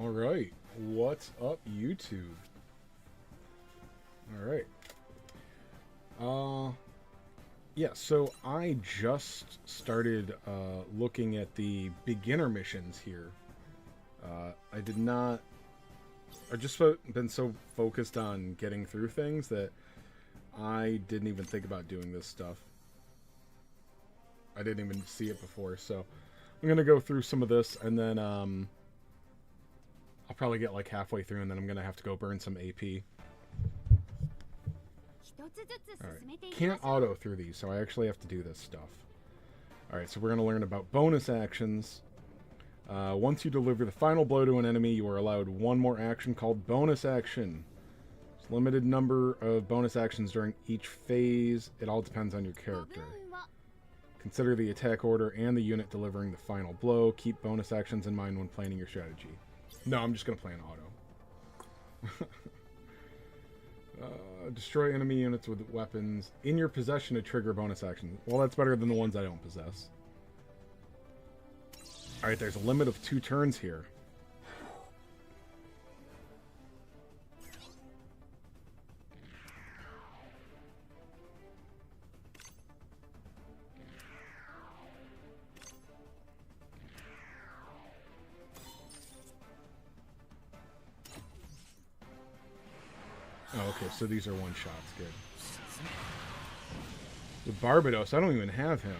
Alright, what's up, YouTube? Alright. Yeah, so I just started looking at the beginner missions here. I did not... I've just been so focused on getting through things that I didn't even think about doing this stuff. I didn't even see it before, so I'm going to go through some of this, and then I'll probably get like halfway through, and then I'm going to have to go burn some AP. Alright, can't auto through these, so I actually have to do this stuff. Alright, so we're going to learn about bonus actions. Once you deliver the final blow to an enemy, you are allowed one more action called bonus action. There's a limited number of bonus actions during each phase. It all depends on your character. Consider the attack order and the unit delivering the final blow. Keep bonus actions in mind when planning your strategy. No, I'm just going to play an auto. Destroy enemy units with weapons in your possession to trigger bonus action. Well, that's better than the ones I don't possess. Alright, there's a limit of 2 turns here. Oh, okay, so these are one shots. Good. With Barbados, I don't even have him.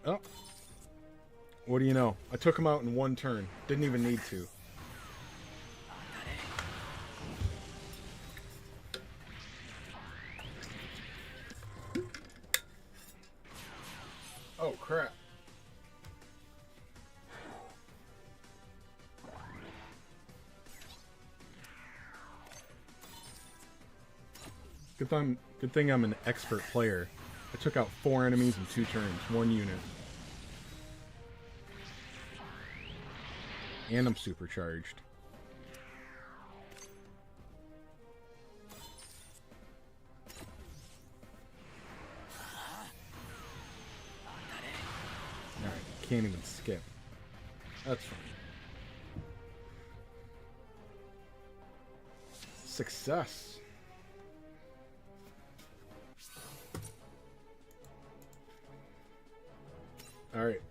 Oh. What do you know? I took him out in 1 turn. Didn't even need to. Oh, crap. Good thing I'm an expert player. I took out 4 enemies in 2 turns, 1 unit. And I'm supercharged. Alright, can't even skip. That's fine. Success! Alright.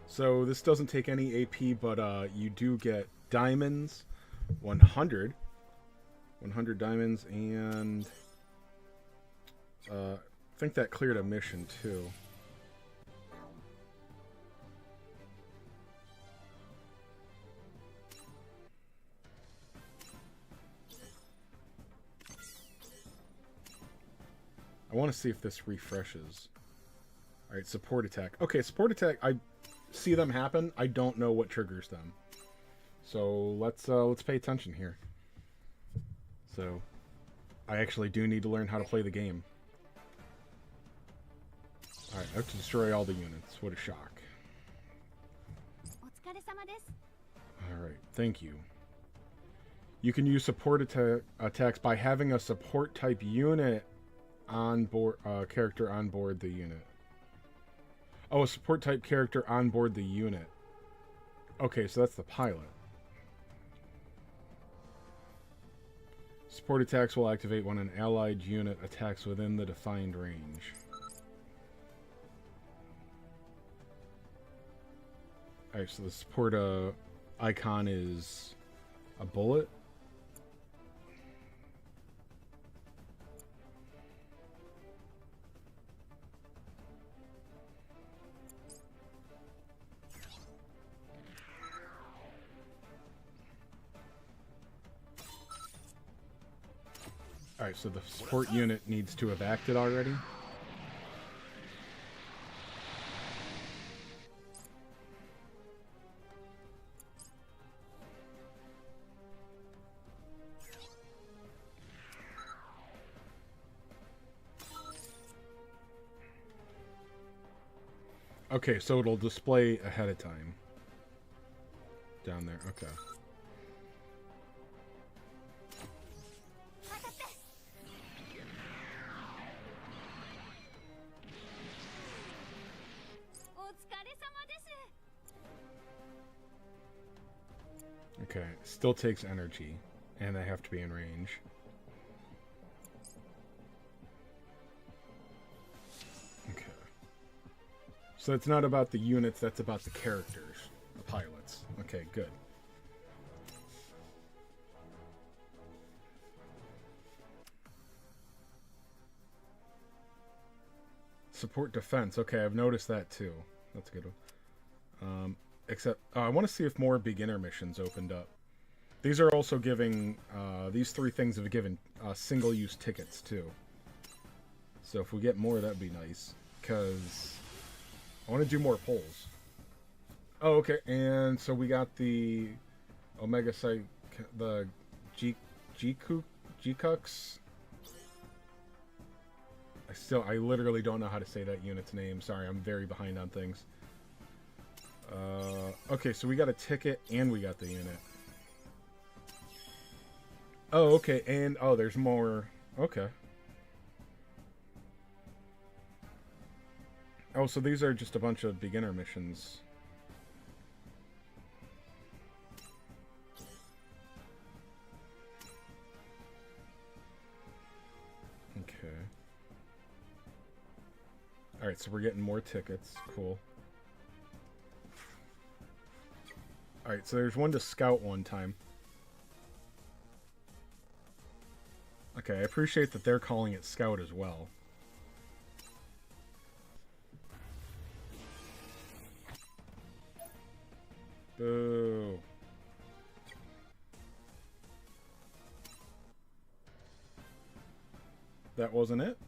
So this doesn't take any AP, but you do get diamonds, 100 diamonds, and I think that cleared a mission too. I want to see if this refreshes. Alright, support attack. Okay, support attack, I see them happen. I don't know what triggers them. So let's pay attention here. So I actually do need to learn how to play the game. Alright, I have to destroy all the units. What a shock. Alright, thank you. You can use support attacks by having a support type unit on board, character on board the unit. Oh, a support type character on board the unit. Okay, so that's the pilot. Support attacks will activate when an allied unit attacks within the defined range. Alright, so the support icon is a bullet. Alright, so the support unit needs to have acted already. Okay, so it'll display ahead of time. Down there, okay. Okay, still takes energy, and they have to be in range. Okay. So it's not about the units, that's about the characters, the pilots. Okay, good. Support defense. Okay, I've noticed that too. That's a good one. Except, I want to see if more beginner missions opened up. These are also giving, these three things have given single-use tickets too. So if we get more, that'd be nice. Because I want to do more polls. Oh, okay. And so we got the Omega Psych, the G-Cooks. I literally don't know how to say that unit's name. Sorry, I'm very behind on things. Okay, so we got a ticket and we got the unit. Oh, okay, and oh, there's more. Okay. Oh, so these are just a bunch of beginner missions. Okay. Alright, so we're getting more tickets. Cool. Alright, so there's one to scout one time. Okay, I appreciate that they're calling it scout as well. Boo. That wasn't it?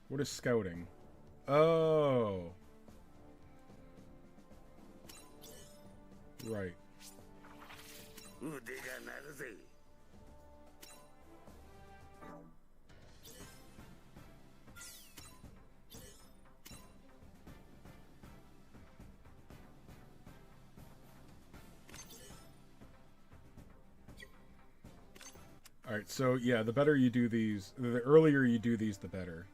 What is scouting? Oh. Right. Alright, so yeah, the better you do these, the earlier you do these, the better.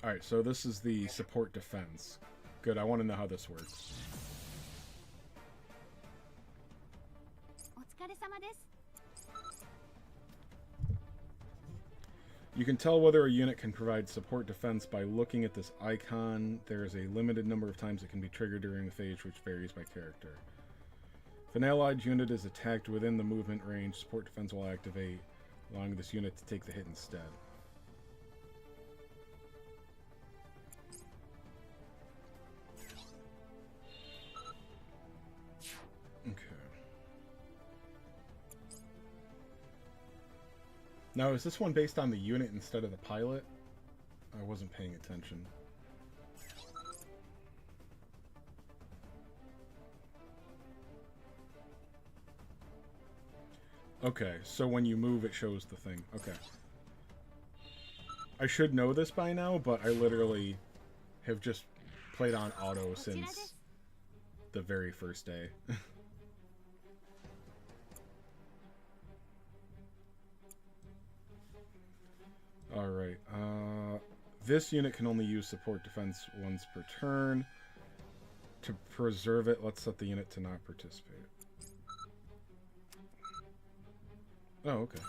Alright, so this is the support defense. Good, I want to know how this works. You can tell whether a unit can provide support defense by looking at this icon. There is a limited number of times it can be triggered during the phase, which varies by character. If an allied unit is attacked within the movement range, support defense will activate, allowing this unit to take the hit instead. Now, is this one based on the unit instead of the pilot? I wasn't paying attention. Okay, so when you move, it shows the thing. Okay. I should know this by now, but I literally have just played on auto since the very first day. Alright, this unit can only use support defense once per turn. To preserve it, let's set the unit to not participate. Oh, okay.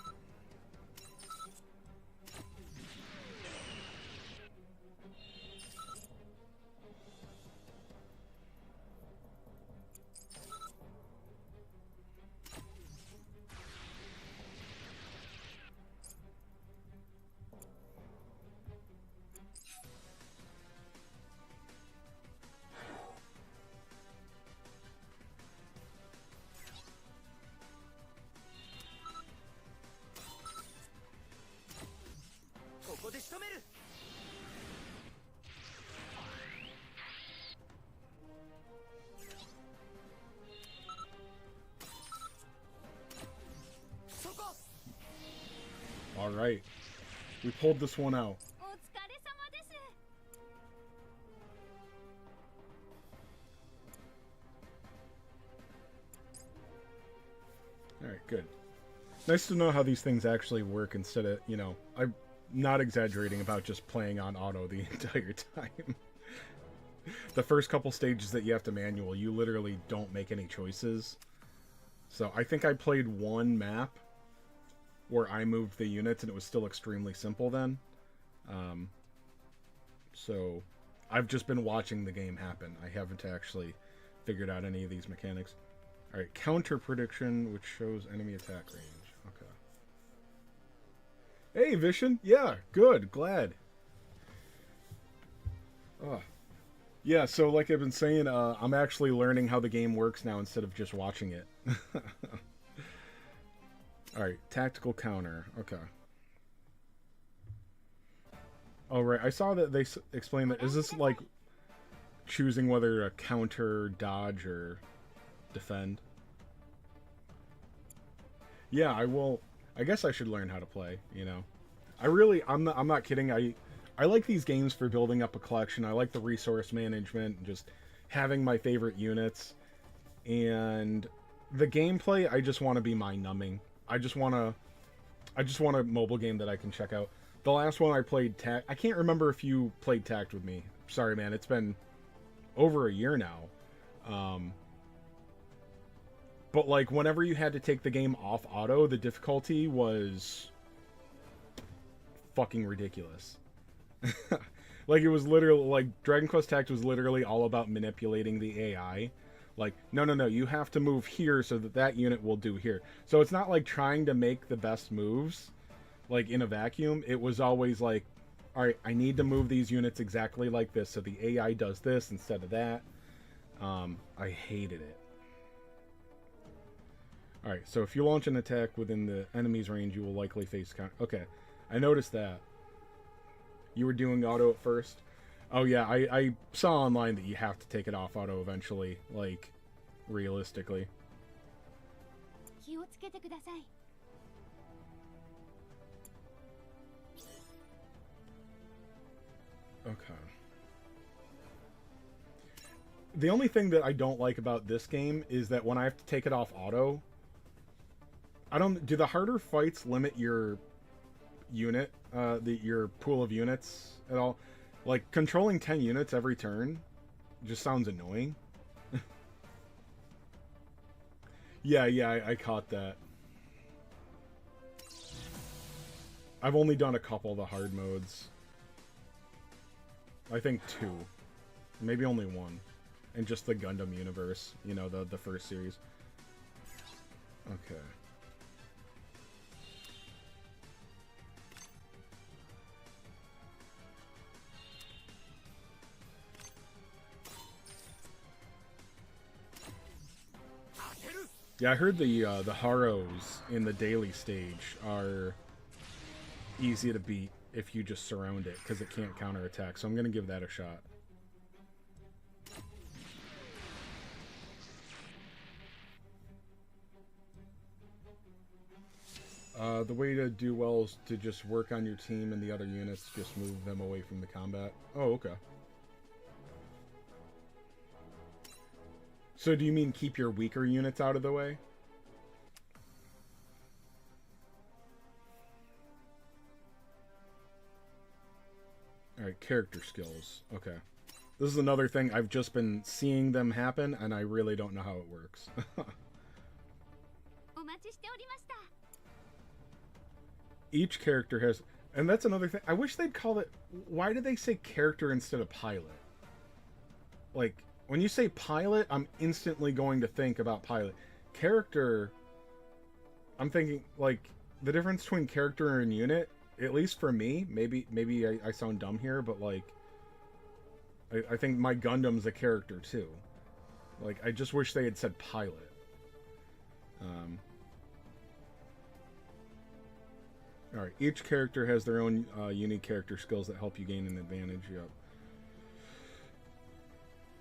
Alright. We pulled this one out. Alright, good. Nice to know how these things actually work instead of, you know, I'm not exaggerating about just playing on auto the entire time. The first couple stages that you have to manual, you literally don't make any choices. So I think I played one map where I moved the units and it was still extremely simple then. So I've just been watching the game happen. I haven't actually figured out any of these mechanics. Alright, counter prediction, which shows enemy attack range. Okay. Hey, Vishen. Yeah, good. Glad. Oh. Yeah, so like I've been saying, I'm actually learning how the game works now instead of just watching it. Alright, tactical counter. Okay. Oh, right. I saw that they explained that. Is this like choosing whether to counter, dodge, or defend? Yeah, I will. I guess I should learn how to play, you know. I'm not kidding. I like these games for building up a collection. I like the resource management and just having my favorite units. And the gameplay, I just want to be mind-numbing. I just want a mobile game that I can check out. The last one I played, I can't remember if you played Tact with me. Sorry, man. It's been over a year now. But, like, whenever you had to take the game off auto, the difficulty was fucking ridiculous. Like, it was literally, like, Dragon Quest Tact was literally all about manipulating the AI. Like, no, you have to move here so that that unit will do here. So it's not like trying to make the best moves, like, in a vacuum. It was always like, alright, I need to move these units exactly like this, so the AI does this instead of that. I hated it. Alright, so if you launch an attack within the enemy's range, you will likely face counter. Okay, I noticed that. You were doing auto at first. Oh yeah, I saw online that you have to take it off auto eventually, like, realistically. Okay. The only thing that I don't like about this game is that when I have to take it off auto, do the harder fights limit your unit, your pool of units at all? Like, controlling 10 units every turn just sounds annoying. Yeah, I caught that. I've only done a couple of the hard modes. I think 2. Maybe only 1. And just the Gundam universe, you know, the first series. Okay. Yeah, I heard the Haros in the daily stage are easy to beat if you just surround it, because it can't counterattack, so I'm going to give that a shot. The way to do well is to just work on your team and the other units, just move them away from the combat. Oh, okay. So do you mean keep your weaker units out of the way? Alright, character skills. Okay. This is another thing, I've just been seeing them happen, and I really don't know how it works. Each character has... And that's another thing. I wish they'd call it... Why did they say character instead of pilot? Like... When you say pilot, I'm instantly going to think about pilot. Character, I'm thinking, like, the difference between character and unit, at least for me, maybe I sound dumb here, but, like, I think my Gundam's a character, too. Like, I just wish they had said pilot. Alright, each character has their own unique character skills that help you gain an advantage, yep.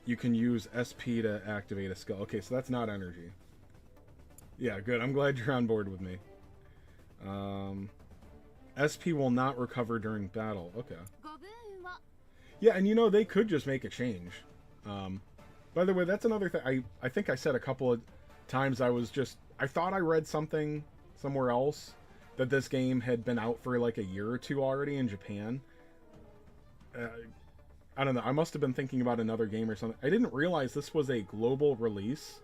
You can use SP to activate a skill. Okay, so that's not energy. Yeah, good. I'm glad you're on board with me. SP will not recover during battle. Okay. Yeah, and you know, they could just make a change. By the way, that's another thing. I think I said a couple of times I I thought I read something somewhere else that this game had been out for like a year or two already in Japan. I don't know. I must have been thinking about another game or something. I didn't realize this was a global release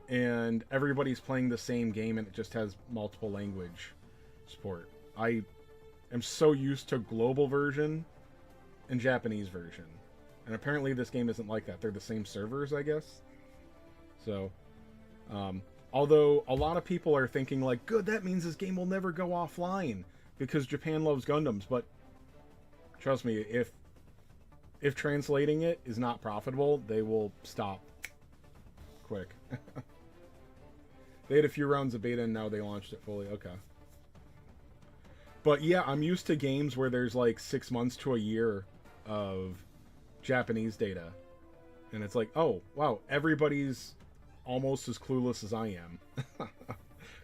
and everybody's playing the same game and it just has multiple language support. I am so used to global version and Japanese version. And apparently this game isn't like that. They're the same servers, I guess. So, although a lot of people are thinking like, good, that means this game will never go offline because Japan loves Gundams. But trust me, if translating it is not profitable, they will stop quick. They had a few rounds of beta and now they launched it fully. Okay. But yeah, I'm used to games where there's like 6 months to a year of Japanese data. And it's like, oh, wow, everybody's almost as clueless as I am.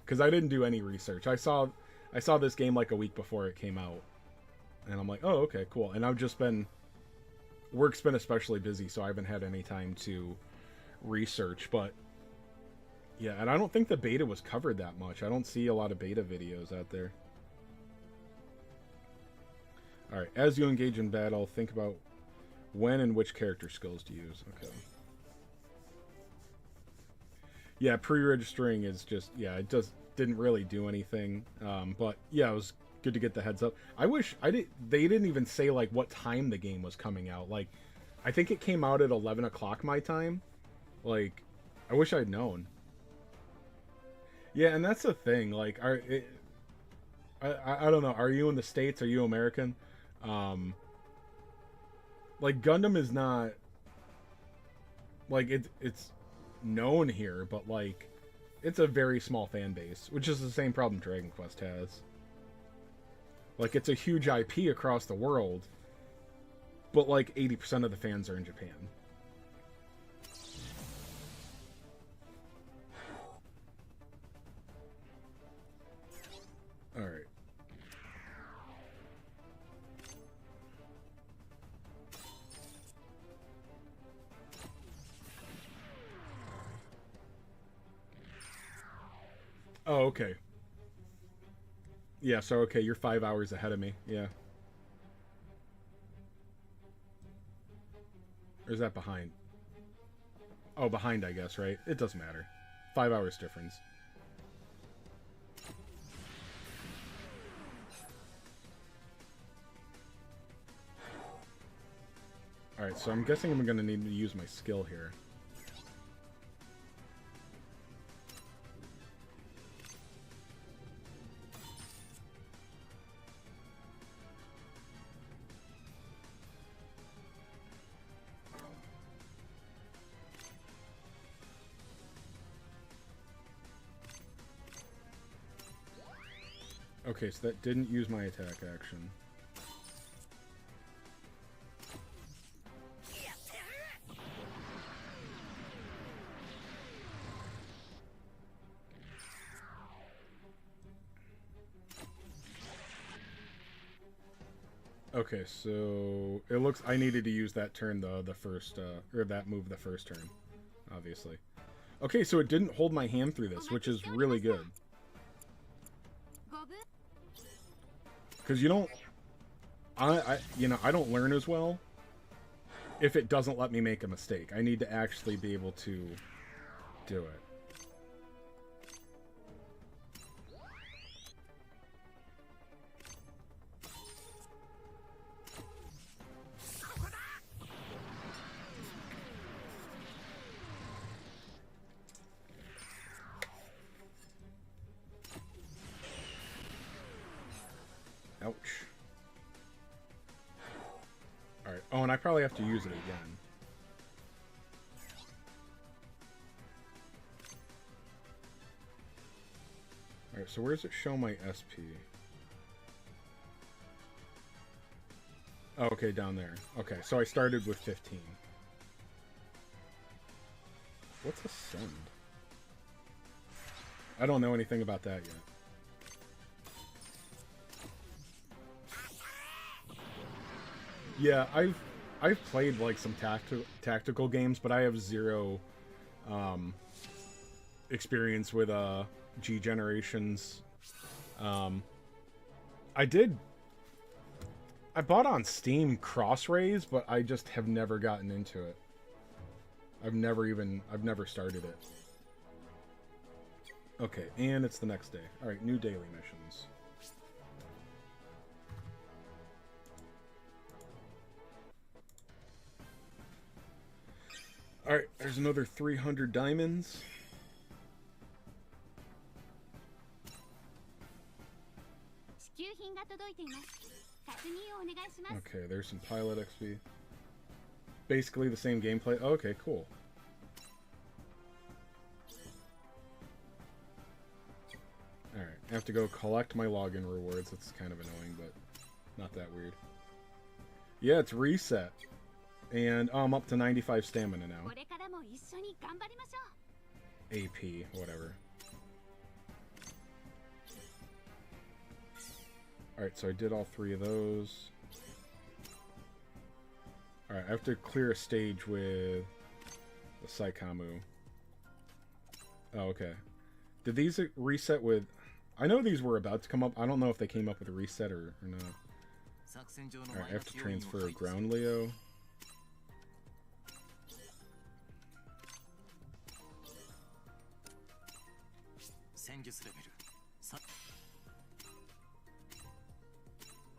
Because I didn't do any research. I saw this game like a week before it came out. And I'm like, oh, okay, cool. And I've just been... Work's been especially busy, so I haven't had any time to research. But, yeah, and I don't think the beta was covered that much. I don't see a lot of beta videos out there. Alright, as you engage in battle, think about when and which character skills to use. Okay. Yeah, pre-registering is just, yeah, it didn't really do anything. But yeah, it was good to get the heads up. I wish they didn't even say like what time the game was coming out. Like, I think it came out at 11 o'clock my time. Like, I wish I'd known. Yeah, and that's the thing. Like, I don't know. Are you in the States? Are you American? Like, Gundam is not like it's known here, but like it's a very small fan base, which is the same problem Dragon Quest has. Like, it's a huge IP across the world, but like 80% of the fans are in Japan. All right. Oh, okay. Yeah, so okay, you're 5 hours ahead of me. Yeah. Or is that behind? Oh, behind, I guess, right? It doesn't matter. 5 hours difference. Alright, so I'm guessing I'm going to need to use my skill here. Okay, so that didn't use my attack action. Okay, so it looks I needed to use that turn the first or that move the first turn, obviously. Okay, so it didn't hold my hand through this, which is really good. Because you don't, I don't learn as well if it doesn't let me make a mistake. I need to actually be able to do it. Ouch. Alright. Oh, and I probably have to use it again. Alright, so where does it show my SP? Oh, okay, down there. Okay, so I started with 15. What's a send? I don't know anything about that yet. Yeah, I've played like some tactical games, but I have zero experience with G Generations. I bought on Steam Crossrays, but I just have never gotten into it. I've never started it. Okay, and it's the next day. Alright, new daily missions. Alright, there's another 300 diamonds. Okay, there's some pilot XP. Basically the same gameplay. Oh, okay, cool. Alright, I have to go collect my login rewards. That's kind of annoying, but not that weird. Yeah, it's reset. And I'm up to 95 stamina now. AP, whatever. Alright, so I did all 3 of those. Alright, I have to clear a stage with the Saikamu. Oh, okay. Did these reset with... I know these were about to come up. I don't know if they came up with a reset or not. Alright, I have to transfer a Ground Leo.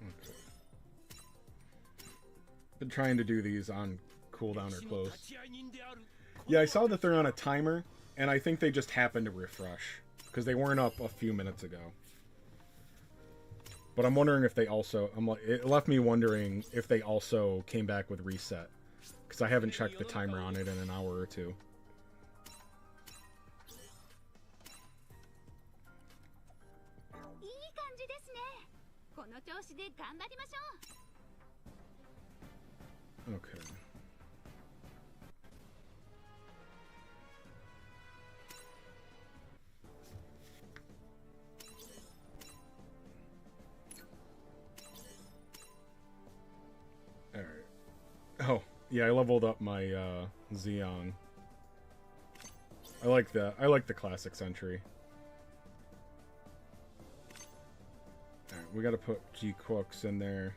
Okay. Been trying to do these on cooldown or close. Yeah, I saw that they're on a timer, and I think they just happened to refresh, because they weren't up a few minutes ago. But I'm wondering if they also... it left me wondering if they also came back with reset, because I haven't checked the timer on it in an hour or two. Okay. Alright. Oh, yeah, I leveled up my Zeong. I like the classic Sentry. Alright, we gotta put G-Quooks in there.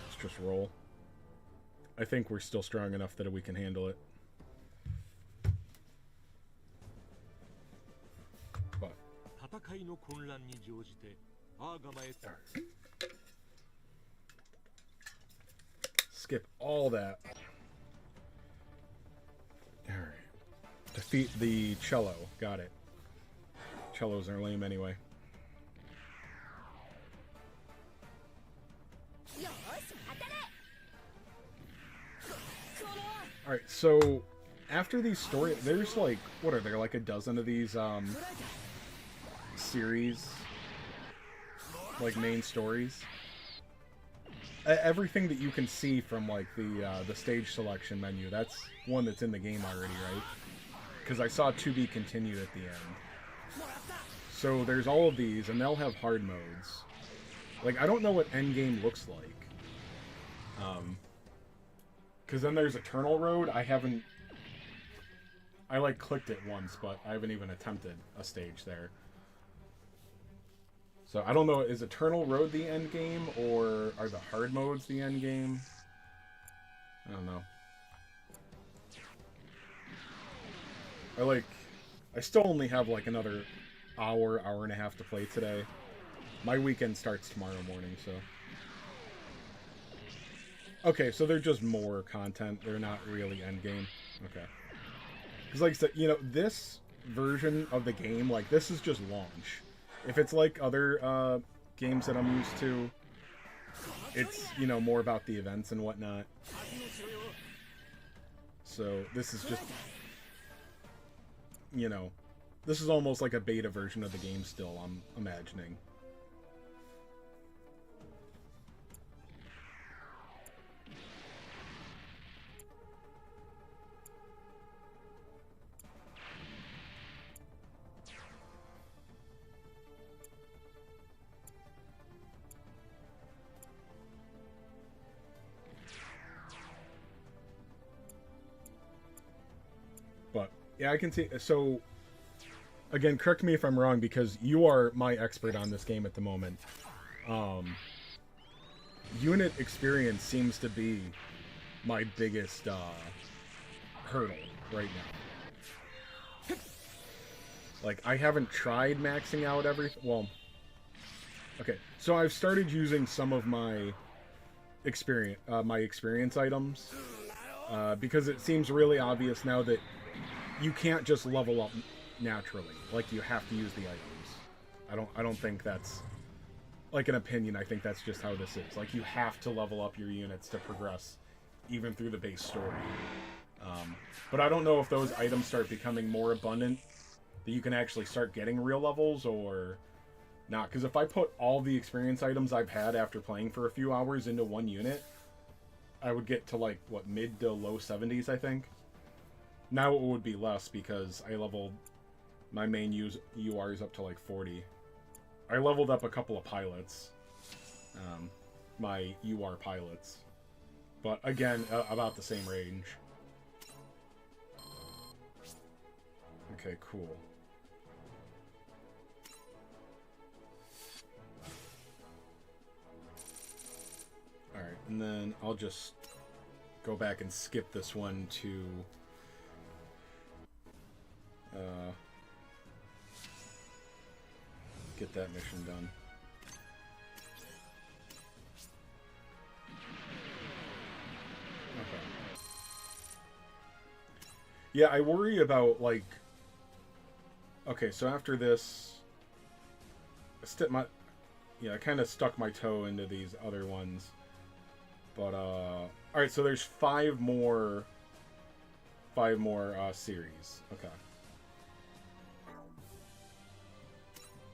Let's just roll. I think we're still strong enough that we can handle it. But... Right. Skip all that. Alright. Defeat the Cello. Got it. Cellos are lame anyway. Alright, so after these stories, there's like, what are there, like a dozen of these series, like main stories. Everything that you can see from like the stage selection menu, that's one that's in the game already, right? Because I saw to be continued at the end. So there's all of these, and they'll have hard modes. Like, I don't know what endgame looks like. Because then there's Eternal Road. I like clicked it once, but I haven't even attempted a stage there. So I don't know, is Eternal Road the end game, or are the hard modes the end game? I don't know. I still only have like another hour and a half to play today. My weekend starts tomorrow morning, so... Okay, so they're just more content. They're not really endgame. Okay. Because like I said, you know, this version of the game, like, this is just launch. If it's like other games that I'm used to, it's, you know, more about the events and whatnot. So this is just, you know, this is almost like a beta version of the game still, I'm imagining. But yeah, I can see. So again, correct me if I'm wrong because you are my expert on this game at the moment. Unit experience seems to be my biggest hurdle right now. Like, I haven't tried maxing out everything. Well, okay, so I've started using some of my experience items because it seems really obvious now that you can't just level up naturally. Like, you have to use the items. I don't think that's like an opinion. I think that's just how this is. Like, you have to level up your units to progress even through the base story. But I don't know if those items start becoming more abundant, that you can actually start getting real levels, or not. Because if I put all the experience items I've had after playing for a few hours into one unit, I would get to, like, what, mid to low 70s, I think. Now it would be less because I leveled my main URs up to, like, 40. I leveled up a couple of pilots. My UR pilots. But, again, about the same range. Okay, cool. Alright, and then I'll just go back and skip this one to get that mission done. Okay. Yeah, I worry about, like... Okay, so after this... I kind of stuck my toe into these other ones. But, alright, so there's five more series. Okay.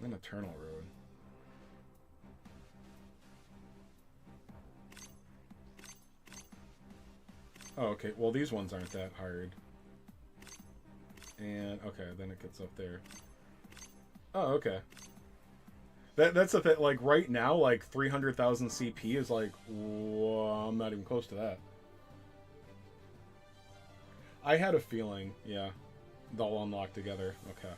Then Eternal Road. Oh, okay. Well, these ones aren't that hard. And, okay, then it gets up there. Oh, okay. That's the thing. Like, right now, like, 300,000 CP is like, whoa, I'm not even close to that. I had a feeling, yeah. They'll unlock together. Okay.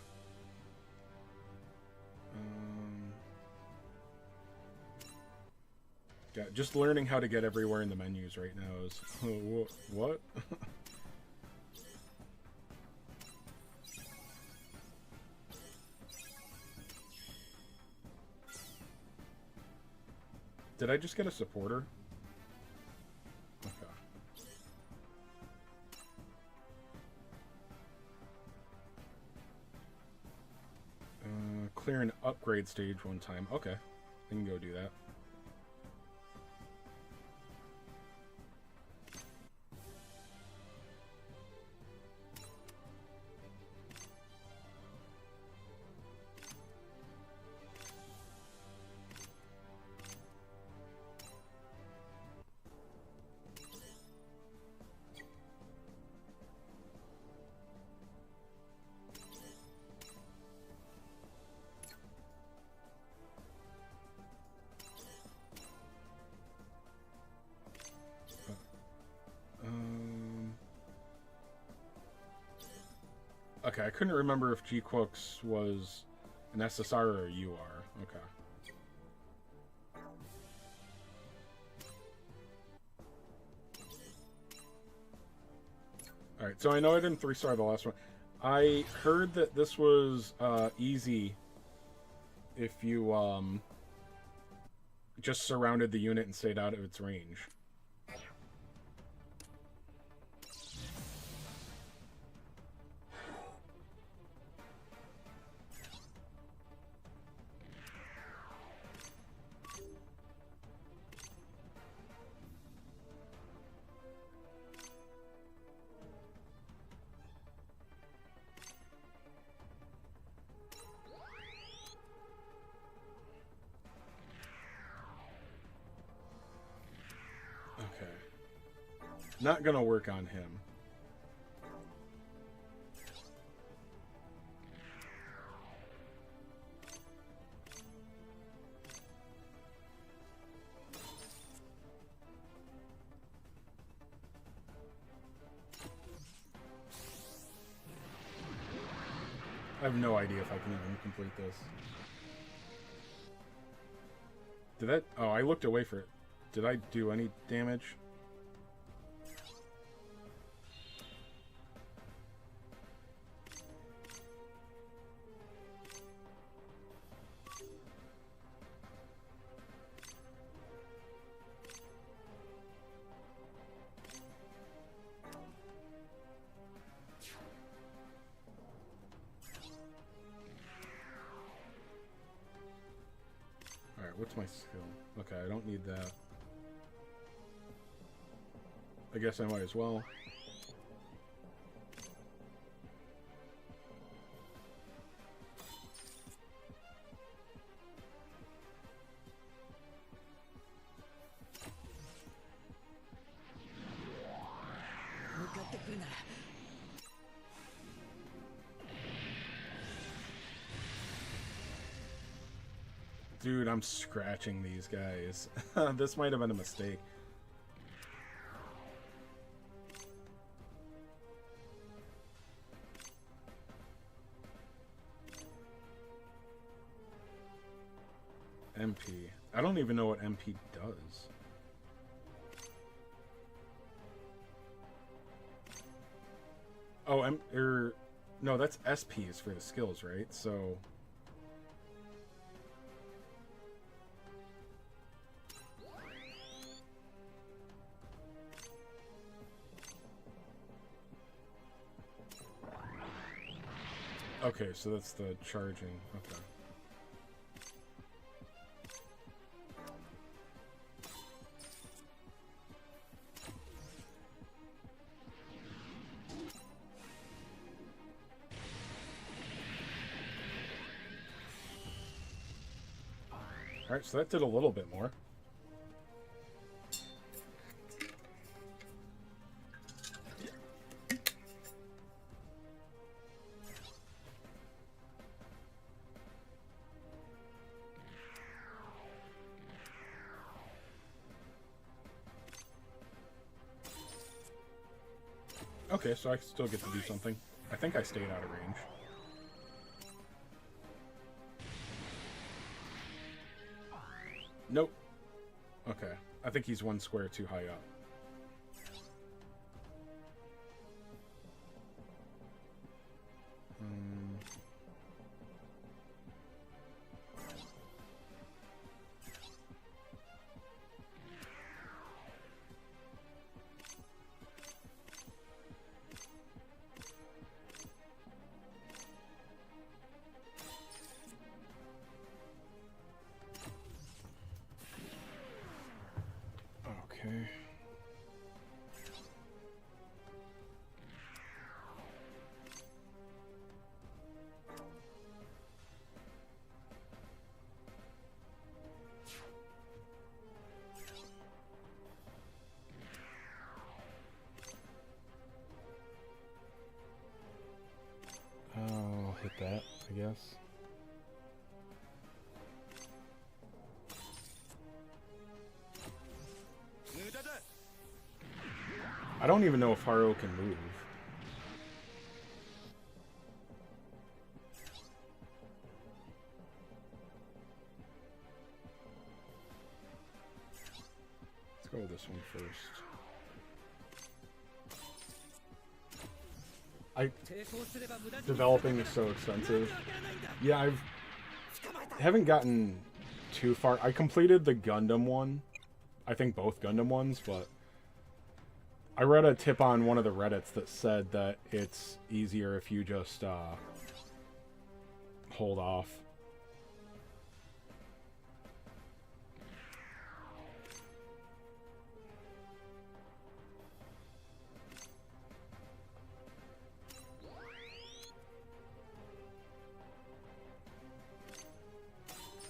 Yeah, just learning how to get everywhere in the menus right now is... what? Did I just get a supporter? Okay. Clear an upgrade stage one time. Okay. I can go do that. Okay, I couldn't remember if G-Quooks was an SSR or a UR. Okay. Alright, so I know I didn't 3-star the last one. I heard that this was easy if you just surrounded the unit and stayed out of its range. Not gonna work on him. I have no idea if I can even complete this. Did that... Oh, I looked away for it. Did I do any damage? Alright, what's my skill? Okay, I don't need that. I guess I might as well. Dude, I'm scratching these guys. This might have been a mistake. MP. I don't even know what MP does. Oh, no, that's SP is for the skills, right? So... Okay, so that's the charging. Okay. Alright, so that did a little bit more. Okay, so I still get to do something. I think I stayed out of range. Nope. Okay. I think he's one square too high up. Okay. I'll hit that, I guess. I don't even know if Haro can move. Let's go with this one first. Developing is so expensive. Yeah, I haven't gotten too far. I completed the Gundam one. I think both Gundam ones, but I read a tip on one of the Reddits that said that it's easier if you just hold off.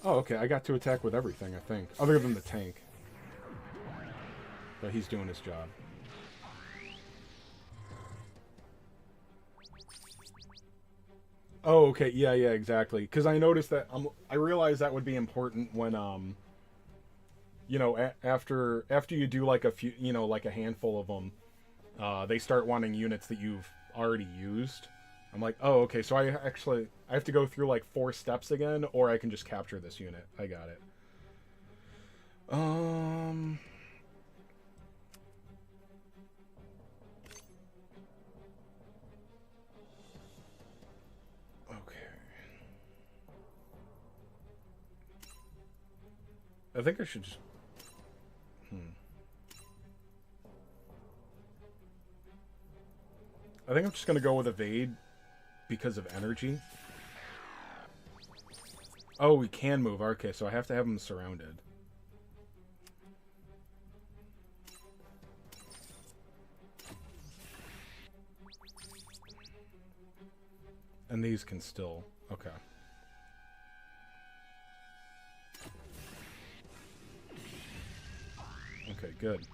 Oh, okay, I got to attack with everything, I think. Other than the tank. But he's doing his job. Oh, okay, yeah, exactly. Because I noticed that, I realized that would be important when, you know, after you do like a few, you know, like a handful of them, they start wanting units that you've already used. I'm like, oh, okay, so I have to go through like 4 steps again, or I can just capture this unit. I got it. Okay. I think I should just... I think I'm just gonna go with evade because of energy. Oh, we can move. Okay, so I have to have them surrounded. And these can still... Okay. Okay, good.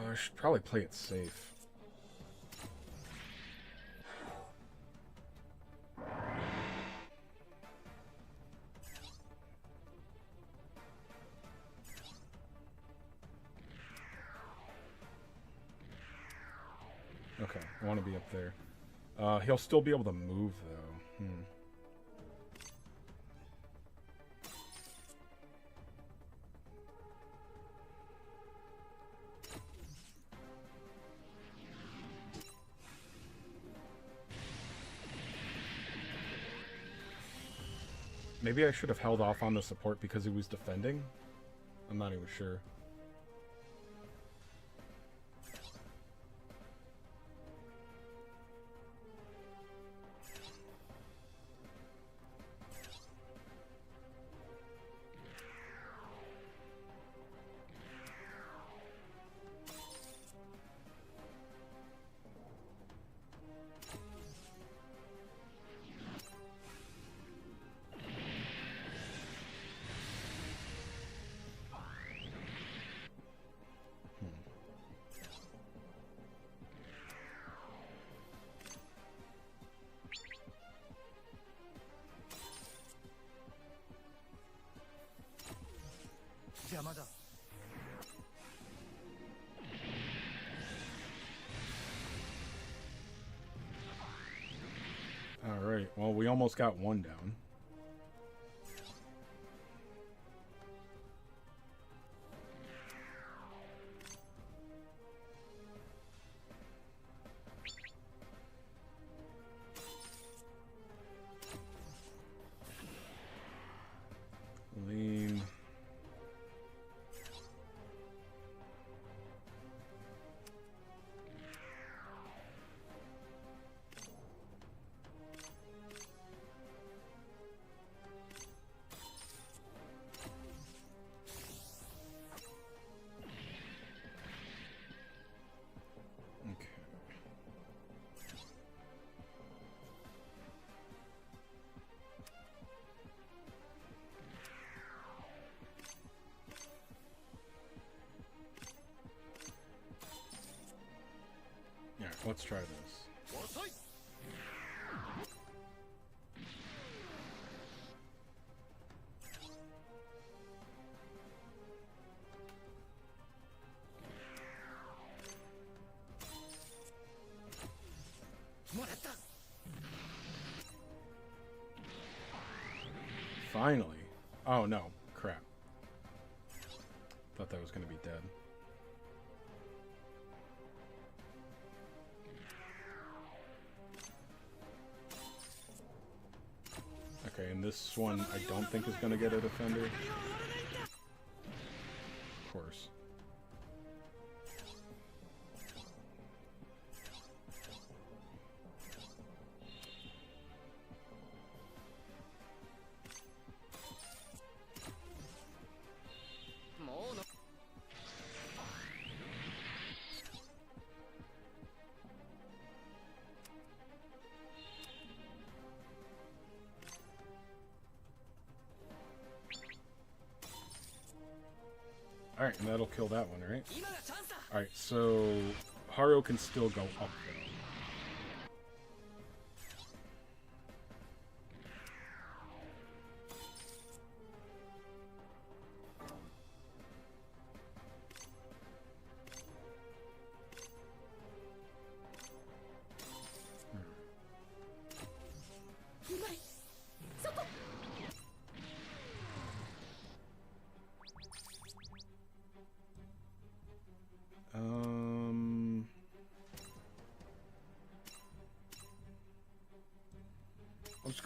I should probably play it safe. Okay, I want to be up there. He'll still be able to move, though. Maybe I should have held off on the support because he was defending? I'm not even sure. Alright, well, we almost got one down. Lean. Let's try this. Finally. Oh no, crap. Thought that was gonna be dead. Okay, and this one I don't think is going to get a defender. Of course. Alright, and that'll kill that one, right? Alright, so Haru can still go up though.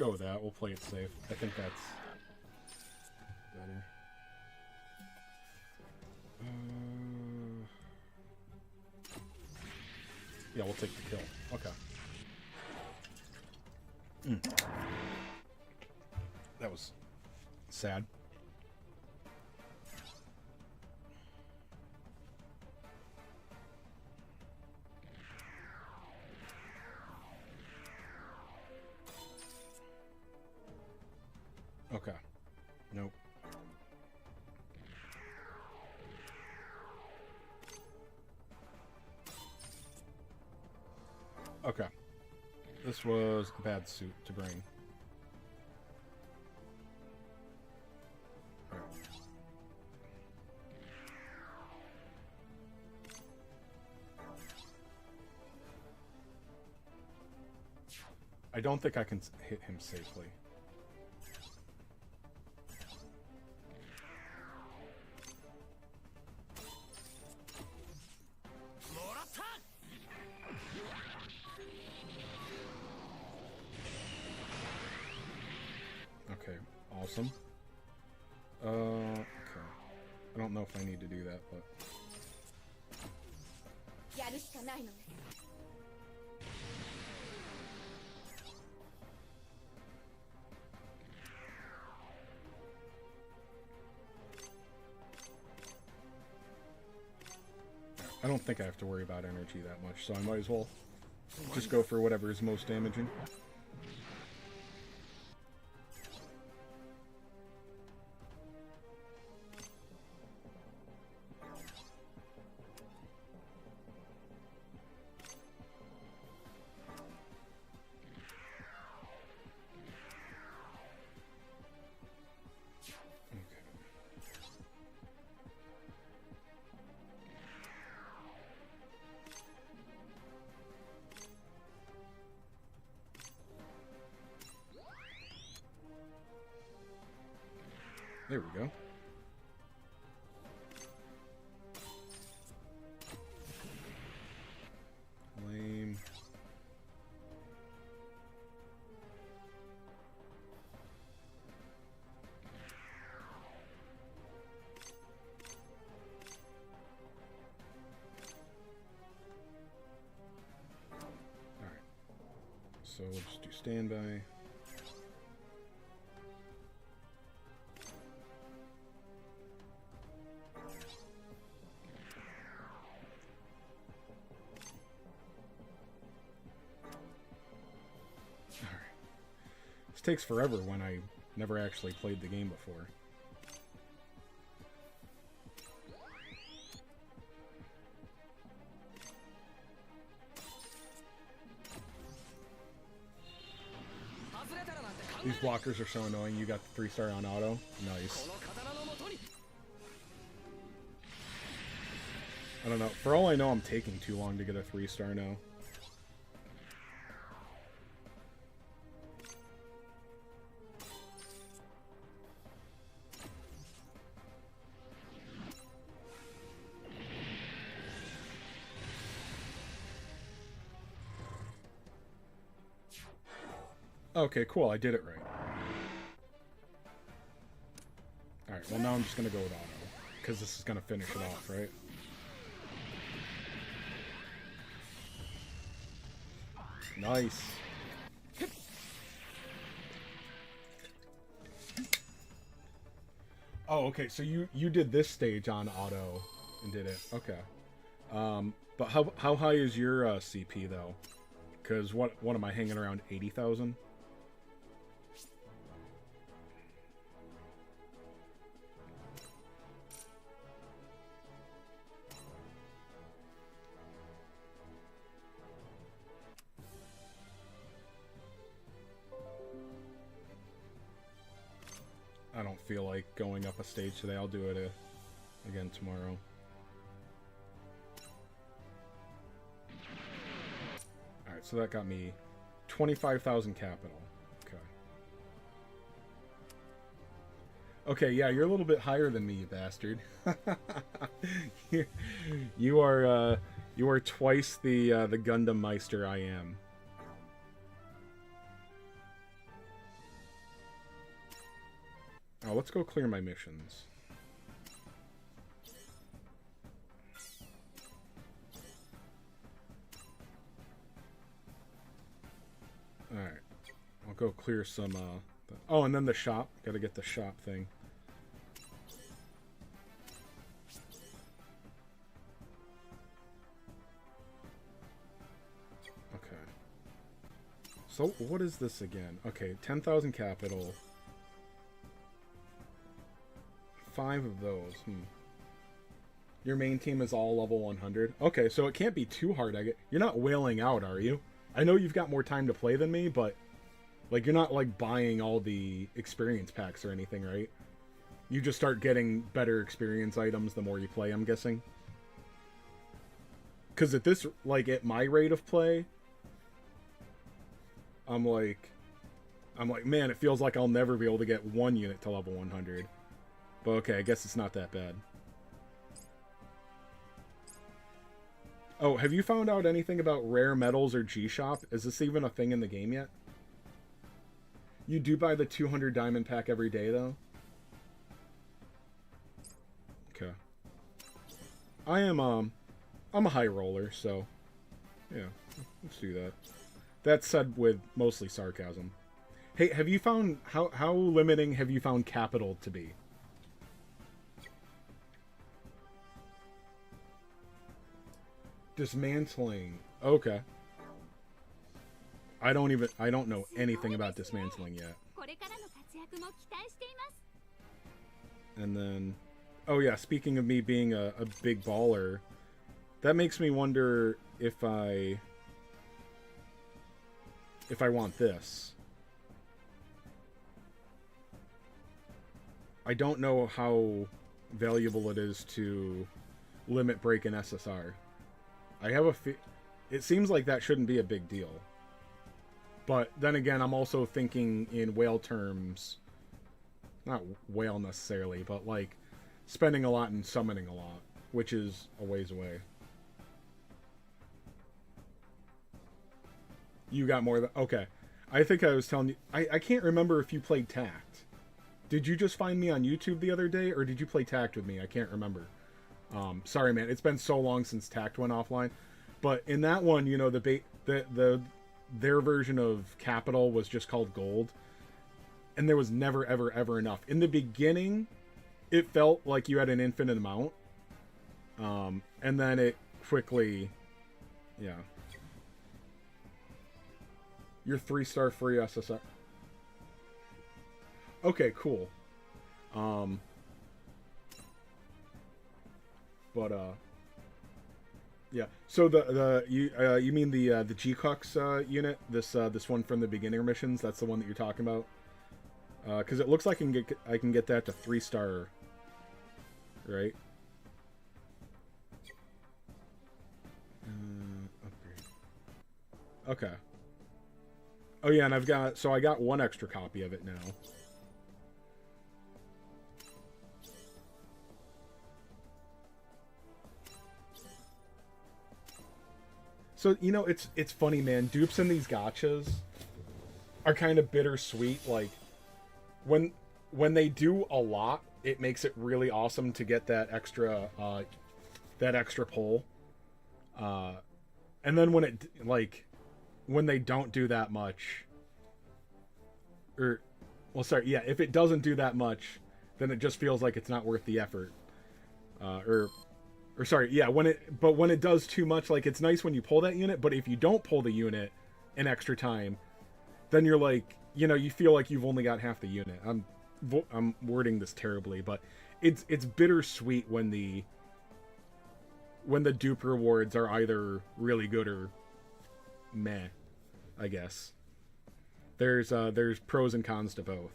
go with that. We'll play it safe. I think that's better. Yeah, we'll take the kill. Okay. That was sad. Okay. Nope. Okay. This was a bad suit to bring. I don't think I can hit him safely. Okay, awesome. Okay. I don't know if I need to do that, but... I don't think I have to worry about energy that much, so I might as well just go for whatever is most damaging. There we go. Lame. All right. So we'll just do standby. This takes forever when I never actually played the game before. These blockers are so annoying. You got the 3-star on auto. Nice. I don't know. For all I know, I'm taking too long to get a 3-star now. Okay, cool. I did it right. Alright, well now I'm just going to go with auto. Because this is going to finish it off, right? Nice. Oh, okay. So you did this stage on auto and did it. Okay. But how high is your CP though? Because what am I hanging around 80,000? I don't feel like going up a stage today. I'll do it again tomorrow. Alright, so that got me 25,000 capital. Okay. Okay, yeah, you're a little bit higher than me, you bastard. you are twice the Gundam Meister I am. Oh, let's go clear my missions. Alright. I'll go clear some, oh, and then the shop. Gotta get the shop thing. Okay. So, what is this again? Okay, 10,000 capital. 5 of those. Your main team is all level 100. Okay, so it can't be too hard. You're not wailing out, are you? I know you've got more time to play than me, but like you're not like buying all the experience packs or anything, right? You just start getting better experience items the more you play, I'm guessing. Because at this, like at my rate of play, I'm like, man, it feels like I'll never be able to get 1 unit to level 100. But okay, I guess it's not that bad. Oh, have you found out anything about rare metals or G-Shop? Is this even a thing in the game yet? You do buy the 200 diamond pack every day, though? Okay. I'm a high roller, so... yeah, let's do that. That's said with mostly sarcasm. Hey, have you found... How limiting have you found capital to be? Dismantling. Okay. I don't know anything about dismantling yet. And then, oh yeah, speaking of me being a big baller, that makes me wonder if I want this. I don't know how valuable it is to limit break in SSR. I have it seems like that shouldn't be a big deal. But then again, I'm also thinking in whale terms. Not whale necessarily, but like spending a lot and summoning a lot, which is a ways away. You got more than... okay. I think I was telling you... I can't remember if you played Tact. Did you just find me on YouTube the other day, or did you play Tact with me? I can't remember. Sorry, man. It's been so long since Tact went offline. But in that one, you know, their version of Capital was just called Gold. And there was never, ever, ever enough. In the beginning, it felt like you had an infinite amount. And then it quickly... yeah. You're 3-star free SSR. Okay, cool. But yeah. So you mean the G-Cux unit? This one from the beginner missions? That's the one that you're talking about? Because it looks like I can get that to 3-star, right? Upgrade. Okay. Oh yeah, and I got 1 extra copy of it now. So, you know, it's funny, man. Dupes in these gachas are kind of bittersweet. Like, when they do a lot, it makes it really awesome to get that extra pull. And then when they don't do that much, if it doesn't do that much, then it just feels like it's not worth the effort. When it does too much, like, it's nice when you pull that unit, but if you don't pull the unit in extra time, then you're like, you know, you feel like you've only got half the unit. I'm wording this terribly, but it's bittersweet when the dupe rewards are either really good or meh, I guess. There's pros and cons to both.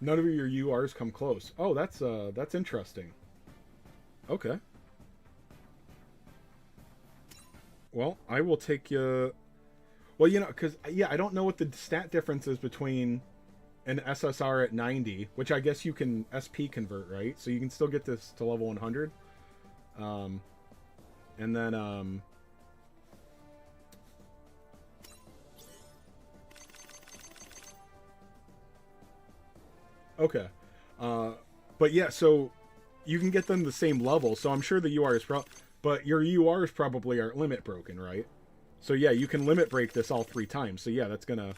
None of your URs come close. Oh, that's interesting. Okay. Well, I will take you... well, you know, because, yeah, I don't know what the stat difference is between an SSR at 90, which I guess you can SP convert, right? So you can still get this to level 100. And then, Okay. But yeah, so you can get them the same level, so I'm sure the URs but your URs probably aren't limit broken, right? So yeah, you can limit break this all 3 times. So yeah, it's gonna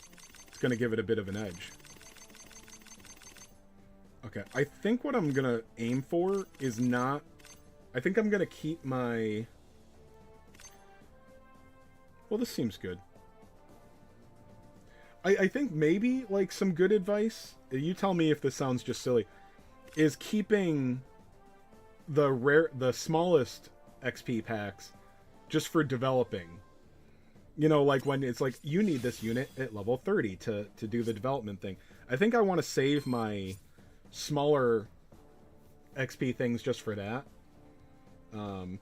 give it a bit of an edge. Okay, I think what I'm gonna aim for is not... I think I'm gonna keep my... Well, this seems good. I think maybe, like, some good advice, you tell me if this sounds just silly, is keeping the smallest XP packs just for developing. You know, like when it's like, you need this unit at level 30 to do the development thing. I think I want to save my smaller XP things just for that. And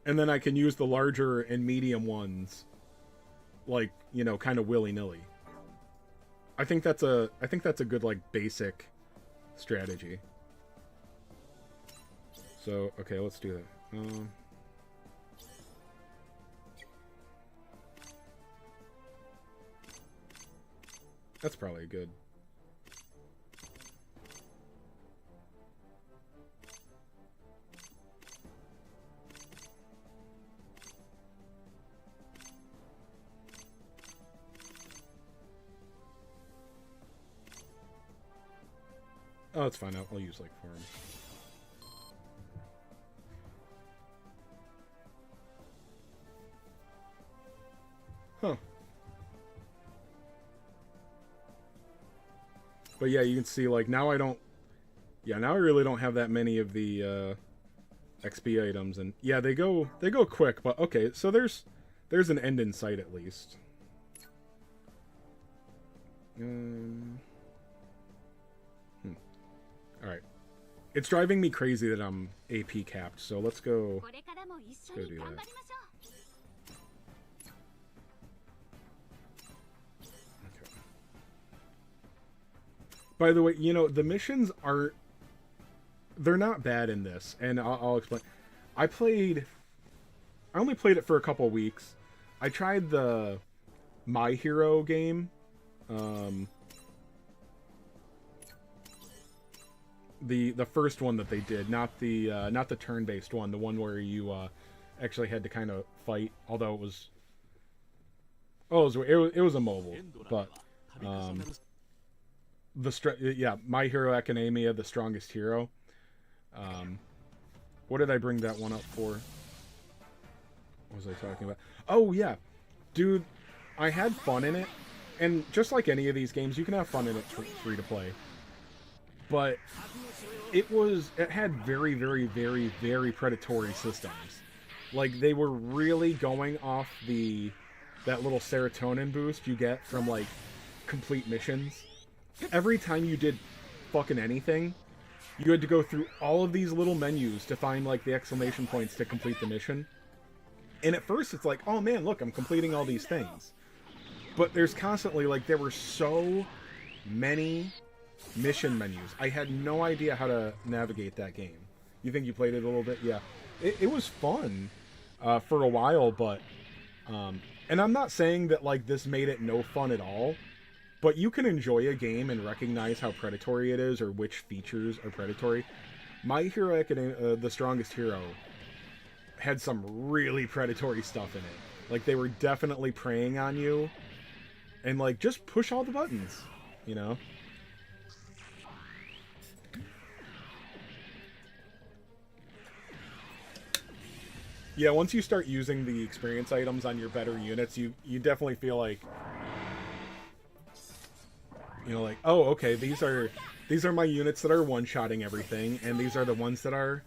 then I can use the larger and medium ones, like, you know, kind of willy-nilly. I think that's a good, like, basic strategy. So, okay, let's do that. That's probably good. Oh, it's fine. I'll use, like, form. Huh. But yeah, you can see, like, now I don't... Yeah, now I really don't have that many of the XP items. And yeah, they go quick, but okay, so there's an end in sight at least. Alright. It's driving me crazy that I'm AP capped, so let's go do that. Okay. By the way, you know, the missions aren't... They're not bad in this, and I'll explain. I only played it for a couple weeks. I tried the My Hero game. The first one that they did, not the turn-based one, the one where you actually had to kind of fight, although it was a mobile, but My Hero Academia, the Strongest Hero. What did I bring that one up for? What was I talking about? Oh yeah, dude, I had fun in it, and just like any of these games, you can have fun in it free to play. But it had very, very, very, very predatory systems. Like, they were really going off that little serotonin boost you get from, like, complete missions. Every time you did fucking anything, you had to go through all of these little menus to find, like, the exclamation points to complete the mission. And at first it's like, oh man, look, I'm completing all these things. But there's constantly, like, there were so many mission menus. I had no idea how to navigate that game. You think you played it a little bit? Yeah. It was fun for a while, but... and I'm not saying that, like, this made it no fun at all, but you can enjoy a game and recognize how predatory it is or which features are predatory. My Hero Academia, The Strongest Hero, had some really predatory stuff in it. Like, they were definitely preying on you, and, like, just push all the buttons, you know? Yeah, once you start using the experience items on your better units, you definitely feel like, you know, like, oh, okay, these are my units that are one-shotting everything, and these are the ones that are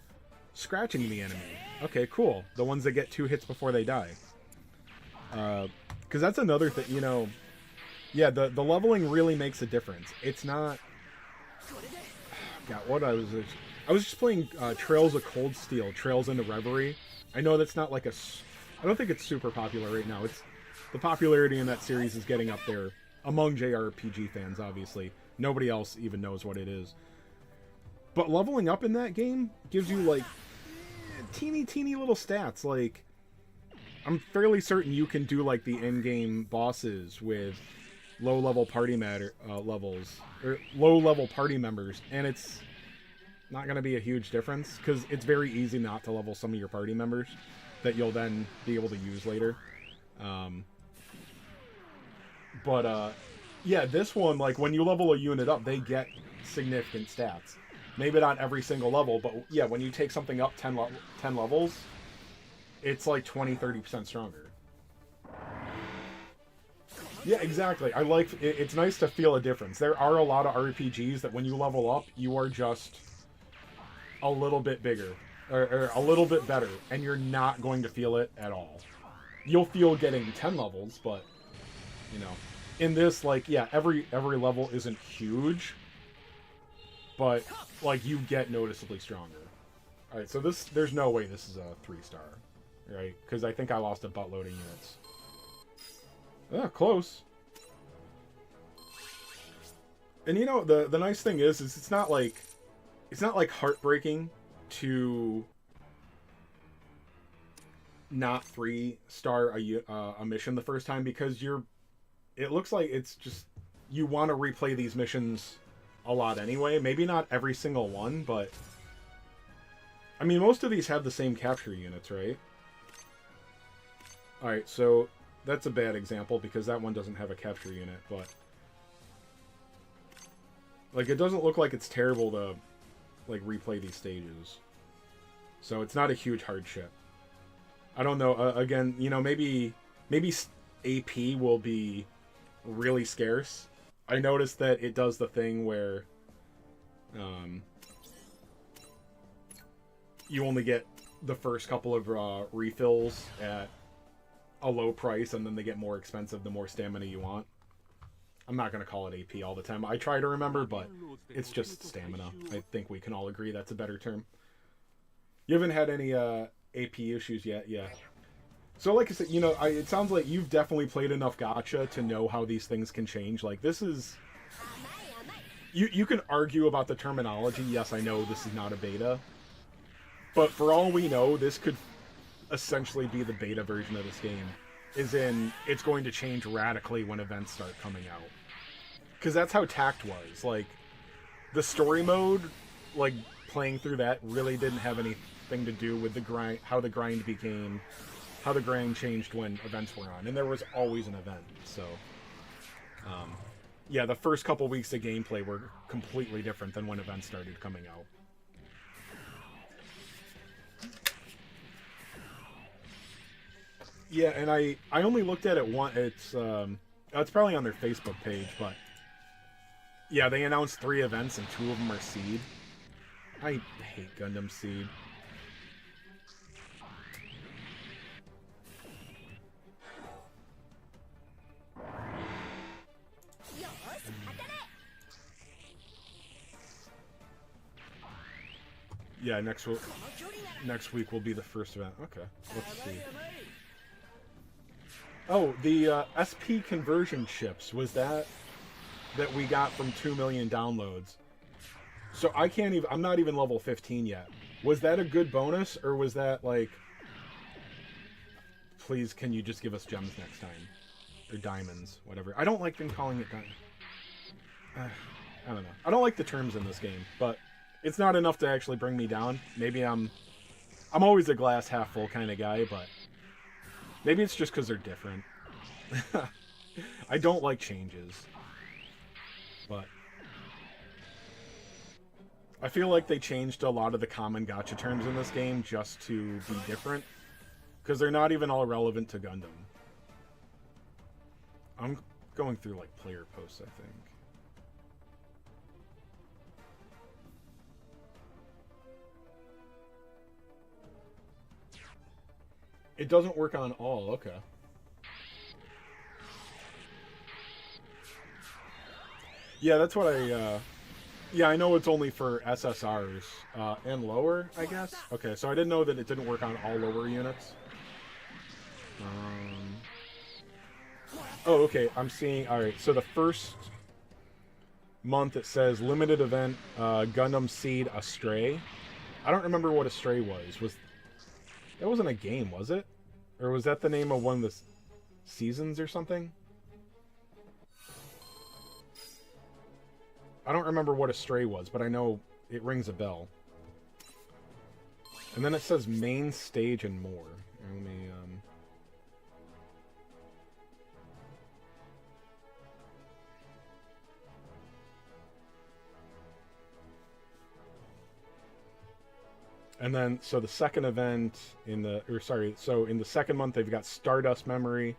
scratching the enemy. Okay, cool. The ones that get 2 hits before they die. Because that's another thing, you know, yeah, the leveling really makes a difference. It's not... God, what I was just playing Trails of Cold Steel, Trails into Reverie. I know that's not like I don't think it's super popular right now. The popularity in that series is getting up there among JRPG fans, obviously. Nobody else even knows what it is. But leveling up in that game gives you, like, teeny little stats. Like, I'm fairly certain you can do, like, the end-game bosses with low-level party levels, or low-level party members, and it's not going to be a huge difference, because it's very easy not to level some of your party members that you'll then be able to use later. Yeah, this one, like, when you level a unit up, they get significant stats. Maybe not every single level, but yeah, when you take something up 10 levels, it's like 20-30% stronger. Yeah, exactly. I like it's nice to feel a difference. There are a lot of RPGs that when you level up, you are just a little bit bigger or a little bit better, and you're not going to feel it at all. You'll feel getting 10 levels, but you know, in this, like, yeah, every level isn't huge, but like you get noticeably stronger. All right, so there's no way this is a 3-star, right? Because I think I lost a buttload of units. Ah, close. And you know, the nice thing is it's not like heartbreaking to not 3-star a mission the first time, because it looks like it's just you want to replay these missions a lot anyway. Maybe not every single one, but I mean, most of these have the same capture units, right? All right, so that's a bad example because that one doesn't have a capture unit, but like, it doesn't look like it's terrible to like replay these stages, so it's not a huge hardship. I don't know. Again, you know, maybe AP will be really scarce. I noticed that it does the thing where you only get the first couple of refills at a low price, and then they get more expensive the more stamina you want. I'm not going to call it AP all the time. I try to remember, but it's just stamina. I think we can all agree that's a better term. You haven't had any AP issues yet? Yeah. So like I said, you know, it sounds like you've definitely played enough gacha to know how these things can change. Like, this is... You can argue about the terminology. Yes, I know this is not a beta. But for all we know, this could essentially be the beta version of this game. As in, it's going to change radically when events start coming out. Because that's how Tact was. Like, the story mode, like, playing through that really didn't have anything to do with the grind, how the grind became, how the grind changed when events were on. And there was always an event, so... yeah, the first couple weeks of gameplay were completely different than when events started coming out. Yeah, and I only looked at it once. It's probably on their Facebook page, but yeah, they announced 3 events and 2 of them are Seed. I hate Gundam Seed. Yeah, next week will be the first event. Okay, let's see. Oh, the SP conversion chips was that we got from 2 million downloads. So I can't even. I'm not even level 15 yet. Was that a good bonus, or was that like? Please, can you just give us gems next time, or diamonds, whatever. I don't like them calling it diamonds. I don't know. I don't like the terms in this game, but it's not enough to actually bring me down. Maybe I'm always a glass half full kind of guy, but maybe it's just because they're different. I don't like changes, but I feel like they changed a lot of the common gacha terms in this game just to be different, because they're not even all relevant to Gundam. I'm going through like player posts, I think. It doesn't work on all, okay. Yeah, that's what yeah, I know it's only for SSRs, and lower, I guess? Okay, so I didn't know that it didn't work on all lower units. Oh, okay, I'm seeing, alright, so the first month it says limited event, Gundam Seed Astray. I don't remember what Astray was. That wasn't a game, was it? Or was that the name of one of the seasons or something? I don't remember what a stray was, but I know it rings a bell. And then it says main stage and more. Let me, And then, so the second event in the, so in the second month they've got Stardust Memory.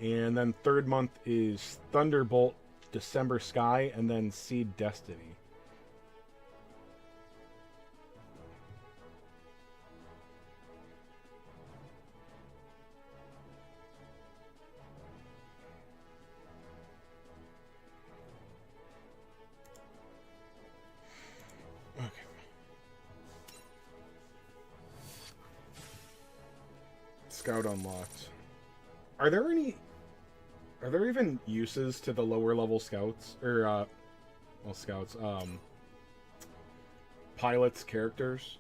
And then third month is Thunderbolt, December Sky, and then Seed Destiny. Okay. Scout unlocked. Are there even uses to the lower level scouts? Or, well, scouts, pilots characters?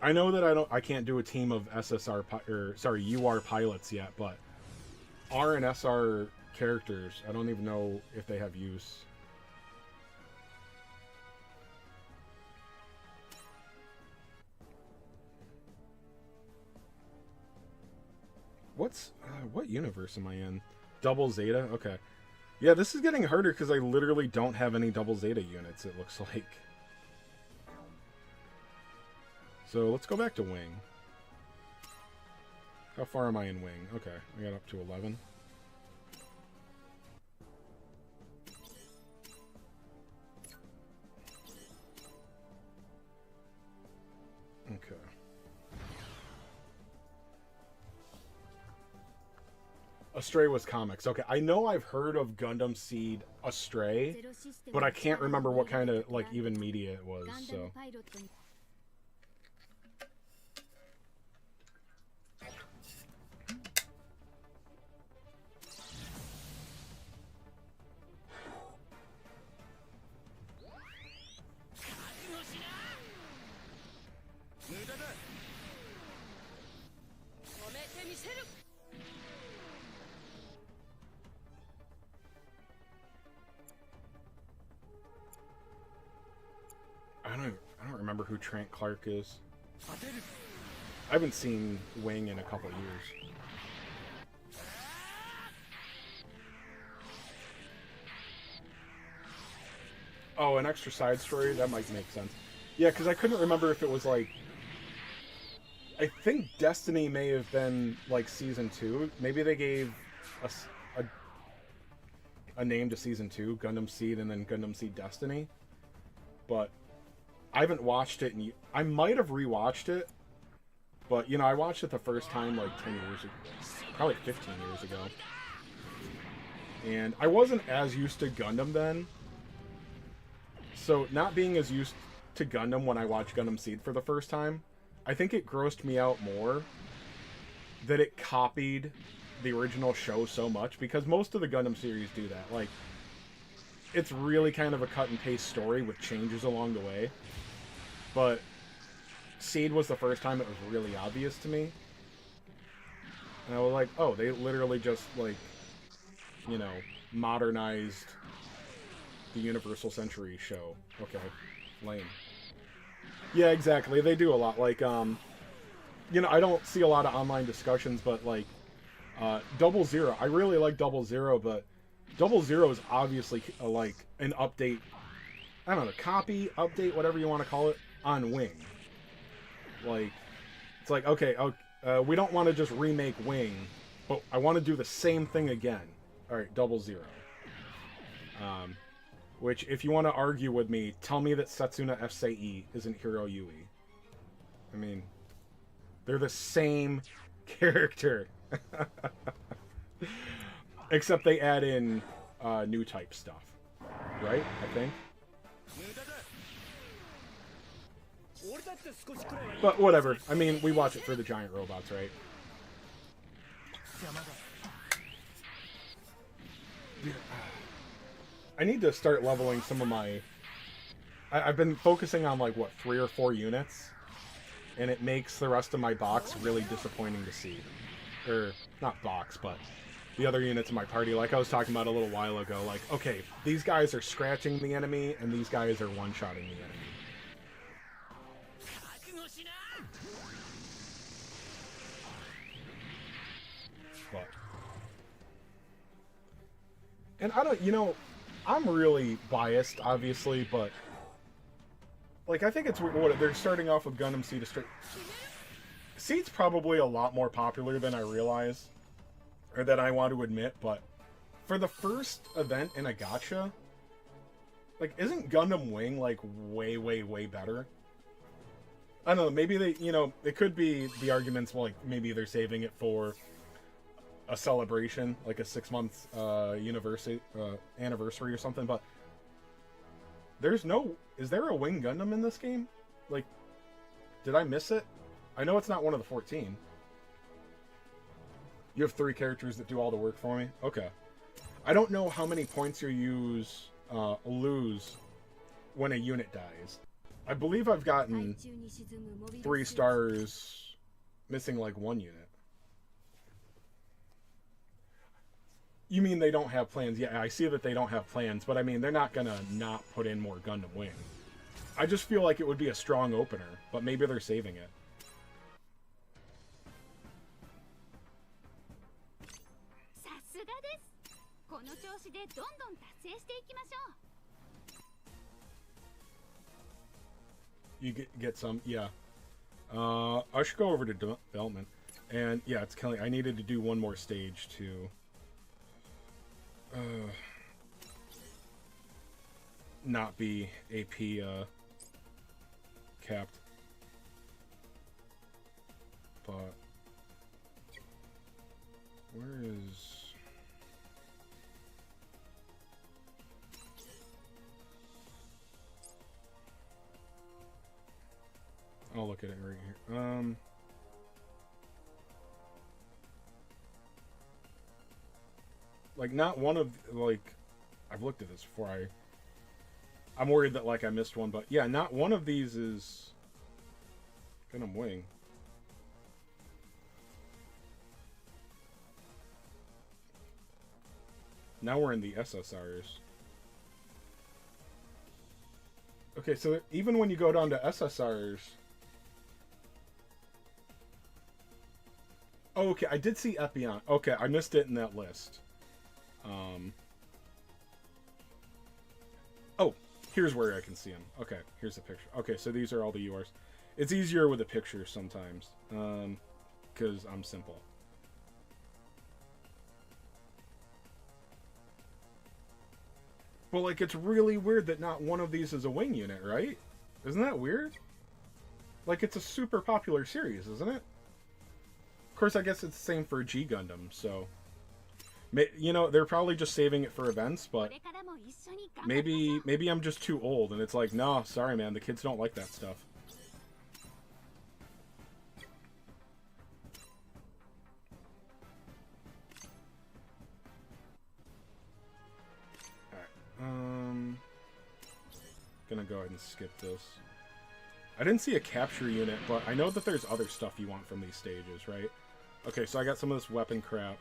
I know that I can't do a team of UR pilots yet, but R and SR characters, I don't even know if they have use. What universe am I in? Double Zeta? Okay. Yeah, this is getting harder because I literally don't have any Double Zeta units, it looks like. So let's go back to Wing. How far am I in Wing? Okay, I got up to 11. Okay. Astray was comics. Okay, I know I've heard of Gundam Seed Astray, but I can't remember what kind of, like, even media it was, so... I don't remember who Trant Clark is. I haven't seen Wing in a couple years. Oh, an extra side story? That might make sense. Yeah, because I couldn't remember if it was like... I think Destiny may have been like Season 2. Maybe they gave a name to Season 2, Gundam Seed, and then Gundam Seed Destiny. But I haven't watched it, and I might have rewatched it, but, you know, I watched it the first time like 10 years ago, probably 15 years ago, and I wasn't as used to Gundam then, so not being as used to Gundam when I watched Gundam Seed for the first time, I think it grossed me out more that it copied the original show so much, because most of the Gundam series do that. Like, it's really kind of a cut and paste story with changes along the way. But Seed was the first time it was really obvious to me. And I was like, oh, they literally just, like, you know, modernized the Universal Century show. Okay, lame. Yeah, exactly. They do a lot. Like, you know, I don't see a lot of online discussions, but, like, Double Zero. I really like Double Zero, but Double Zero is obviously, like, an update, I don't know, copy, update, whatever you want to call it, on Wing. Like, it's like, okay, we don't want to just remake Wing, but I want to do the same thing again. Alright, Double Zero. Which, if you want to argue with me, tell me that Setsuna Fsei isn't Hiro Yui. I mean, they're the same character. Except they add in new type stuff. Right? I think. But whatever. I mean, we watch it for the giant robots, right? I need to start leveling some of my... I've been focusing on, like, what, 3 or 4 units? And it makes the rest of my box really disappointing to see. Or, not box, but the other units in my party, like I was talking about a little while ago. Like, okay, these guys are scratching the enemy, and these guys are one-shotting the enemy. But, and I don't, you know, I'm really biased, obviously, but like I think it's what they're starting off with Gundam Seed. Seed's probably a lot more popular than I realize, or that I want to admit. But for the first event in a gacha, like, isn't Gundam Wing like way, way, way better? I don't know. Maybe they, you know, it could be the arguments. Well, like maybe they're saving it for a celebration, like a 6-month anniversary or something. But there's no. Is there a Wing Gundam in this game? Like, did I miss it? I know it's not one of the 14. You have 3 characters that do all the work for me. Okay. I don't know how many points you lose when a unit dies. I believe I've gotten 3 stars missing like 1 unit. You mean they don't have plans? Yeah, I see that they don't have plans, but I mean, they're not gonna not put in more Gundam Wing. I just feel like it would be a strong opener, but maybe they're saving it. You get some, yeah. I should go over to development, and yeah, it's Kelly. I needed to do one more stage to not be AP capped, but where is? I'll look at it right here. Like, not one of, like, I've looked at this before. I'm worried that, like, I missed one, but yeah, not one of these is Gundam Wing. Now we're in the SSRs. Okay, so even when you go down to SSRs... Oh, okay, I did see Epion. Okay, I missed it in that list. Oh, here's where I can see them. Okay, here's the picture. Okay, so these are all the URs. It's easier with a picture sometimes, because I'm simple. But, like, it's really weird that not one of these is a Wing unit, right? Isn't that weird? Like, it's a super popular series, isn't it? Of course, I guess it's the same for G Gundam, so... You know, they're probably just saving it for events, but... Maybe I'm just too old, and it's like, nah, sorry, man, the kids don't like that stuff. Gonna go ahead and skip this. I didn't see a capture unit, but I know that there's other stuff you want from these stages, right? Okay, so I got some of this weapon crap.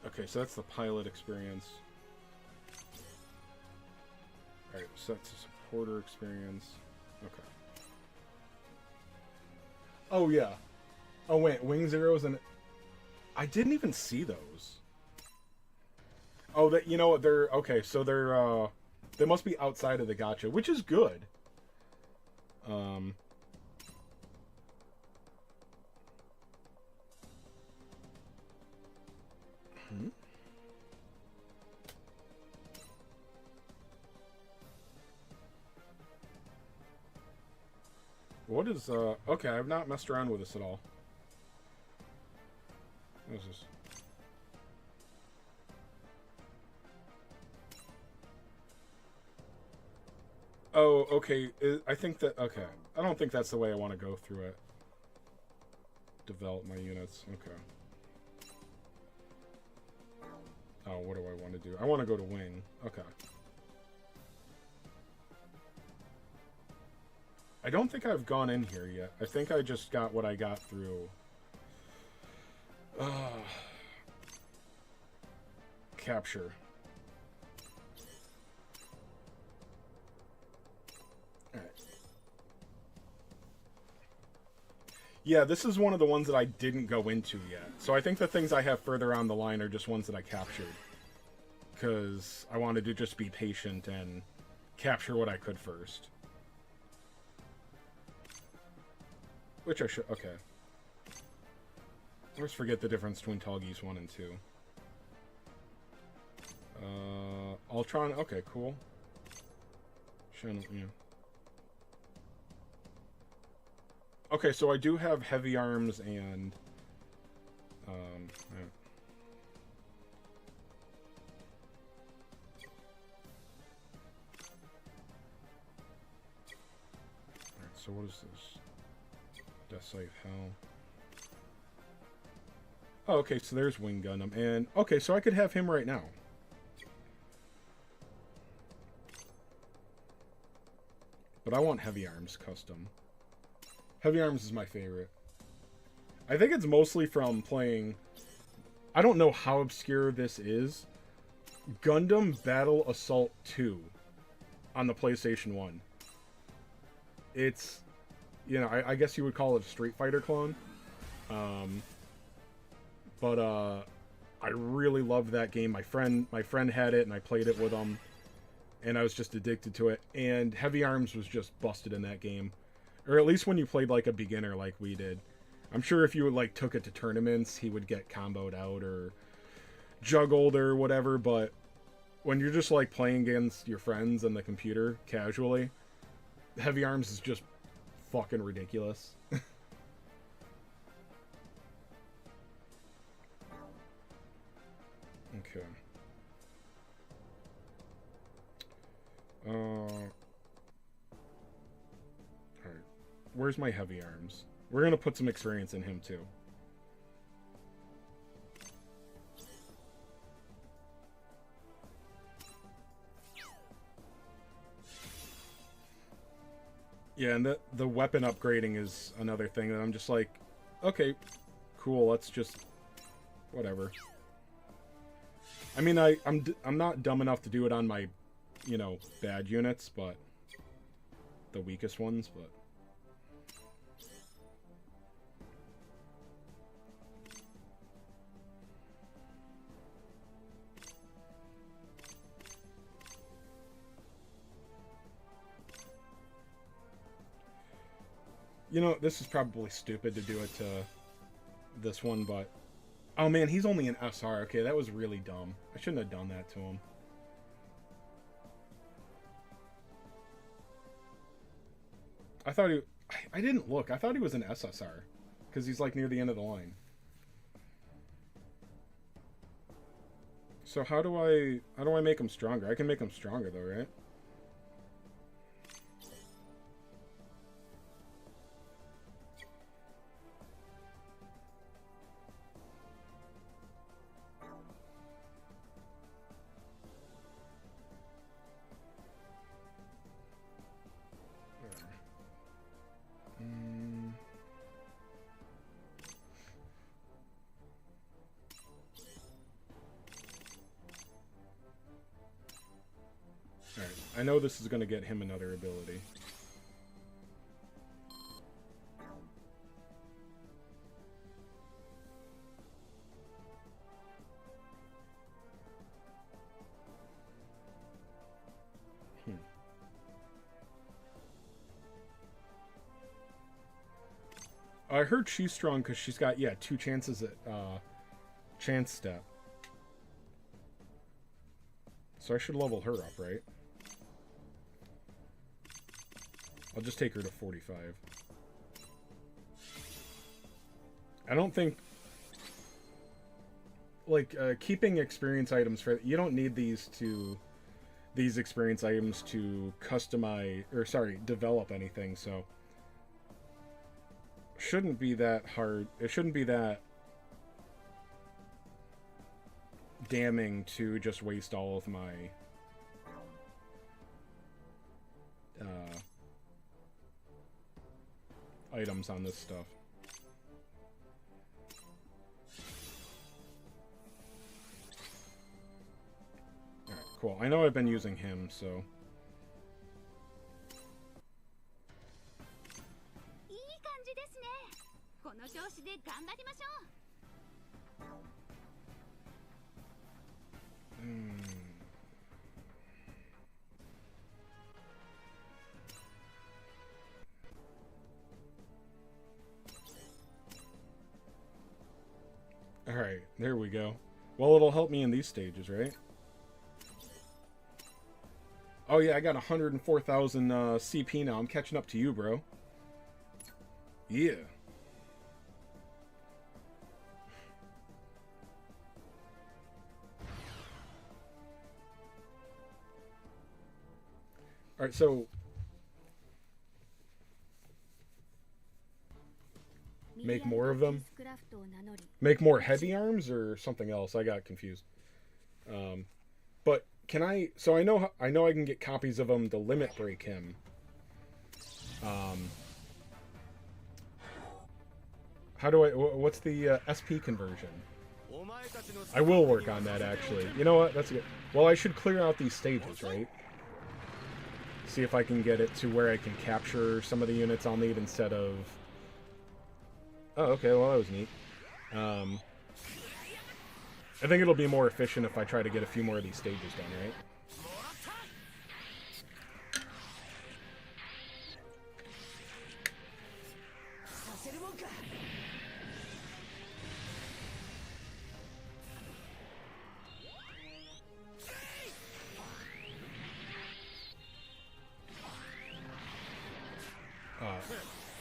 Okay, so that's the pilot experience. Alright, so that's a supporter experience. Okay. Oh, yeah. Oh, wait, Wing Zeros and... I didn't even see those. Oh, that, you know what, they're... Okay, so they're, they must be outside of the gacha, which is good. What is, okay, I've not messed around with this at all. What is this? Oh, okay, I think that, okay. I don't think that's the way I want to go through it. Develop my units, okay. Oh, what do I want to do? I want to go to Wing, okay. I don't think I've gone in here yet. I think I just got what I got through... capture. Alright. Yeah, this is one of the ones that I didn't go into yet. So I think the things I have further on the line are just ones that I captured. Because I wanted to just be patient and capture what I could first. Which I should... Okay. Let's forget the difference between Tall Geese 1 and 2. Ultron... Okay, cool. Shouldn't, yeah. Okay, so I do have heavy arms and... yeah. Alright, so what is this? Death Sight Hell. Oh, okay, so there's Wing Gundam. And, okay, so I could have him right now. But I want Heavy Arms custom. Heavy Arms is my favorite. I think it's mostly from playing... I don't know how obscure this is. Gundam Battle Assault 2 on the PlayStation 1. It's... You know, I guess you would call it a Street Fighter clone. But I really loved that game. My friend had it, and I played it with him. And I was just addicted to it. And Heavy Arms was just busted in that game. Or at least when you played like a beginner like we did. I'm sure if you like took it to tournaments, he would get comboed out or juggled or whatever. But when you're just like playing against your friends on the computer casually, Heavy Arms is just fucking ridiculous. Okay. Alright. Where's my Heavy Arms? We're gonna put some experience in him, too. Yeah, and the weapon upgrading is another thing that I'm just like, okay, cool, let's just... whatever. I mean, I'm not dumb enough to do it on my, you know, bad units, but... the weakest ones, but... You know, this is probably stupid to do it to this one, but... Oh man, he's only an SR. Okay, that was really dumb. I shouldn't have done that to him. I thought he... I didn't look. I thought he was an SSR. Because he's like near the end of the line. So how do I make him stronger? I can make him stronger though, right? Alright, I know this is going to get him another ability. I heard she's strong because she's got, yeah, 2 chances at chance step. So I should level her up, right? I'll just take her to 45. I don't think... Like, keeping experience items for... You don't need these experience items to customize... Or, sorry, develop anything, so... Shouldn't be that hard. It shouldn't be that damning to just waste all of my items on this stuff. Alright, cool. I know I've been using him, so... Alright, there we go. Well, it'll help me in these stages, right? Oh yeah, I got 104,000 CP now. I'm catching up to you, bro. Yeah. Alright, so... Make more of them? Make more heavy arms or something else? I got confused. But can I... So I know I can get copies of them to limit break him. How do I... What's the SP conversion? I will work on that, actually. You know what? That's good. Well, I should clear out these stages, right? See if I can get it to where I can capture some of the units I'll need instead of... Oh, okay, well, that was neat. I think it'll be more efficient if I try to get a few more of these stages done, right?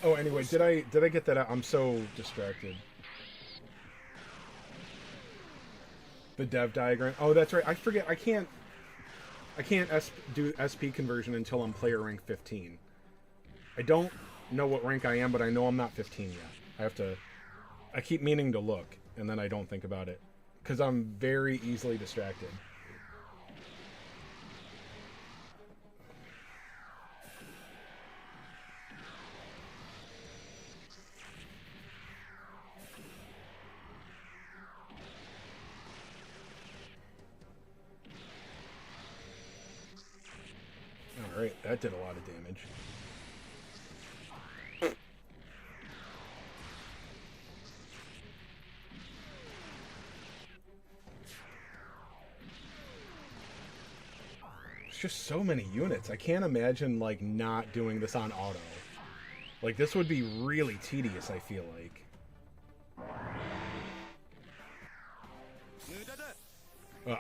Oh, anyway, did I get that out? I'm so distracted. The dev diagram. Oh, that's right. I forget. I can't do SP conversion until I'm player rank 15. I don't know what rank I am, but I know I'm not 15 yet. I keep meaning to look, and then I don't think about it. Because I'm very easily distracted. Alright, that did a lot of damage. There's just so many units. I can't imagine, like, not doing this on auto. Like, this would be really tedious, I feel like.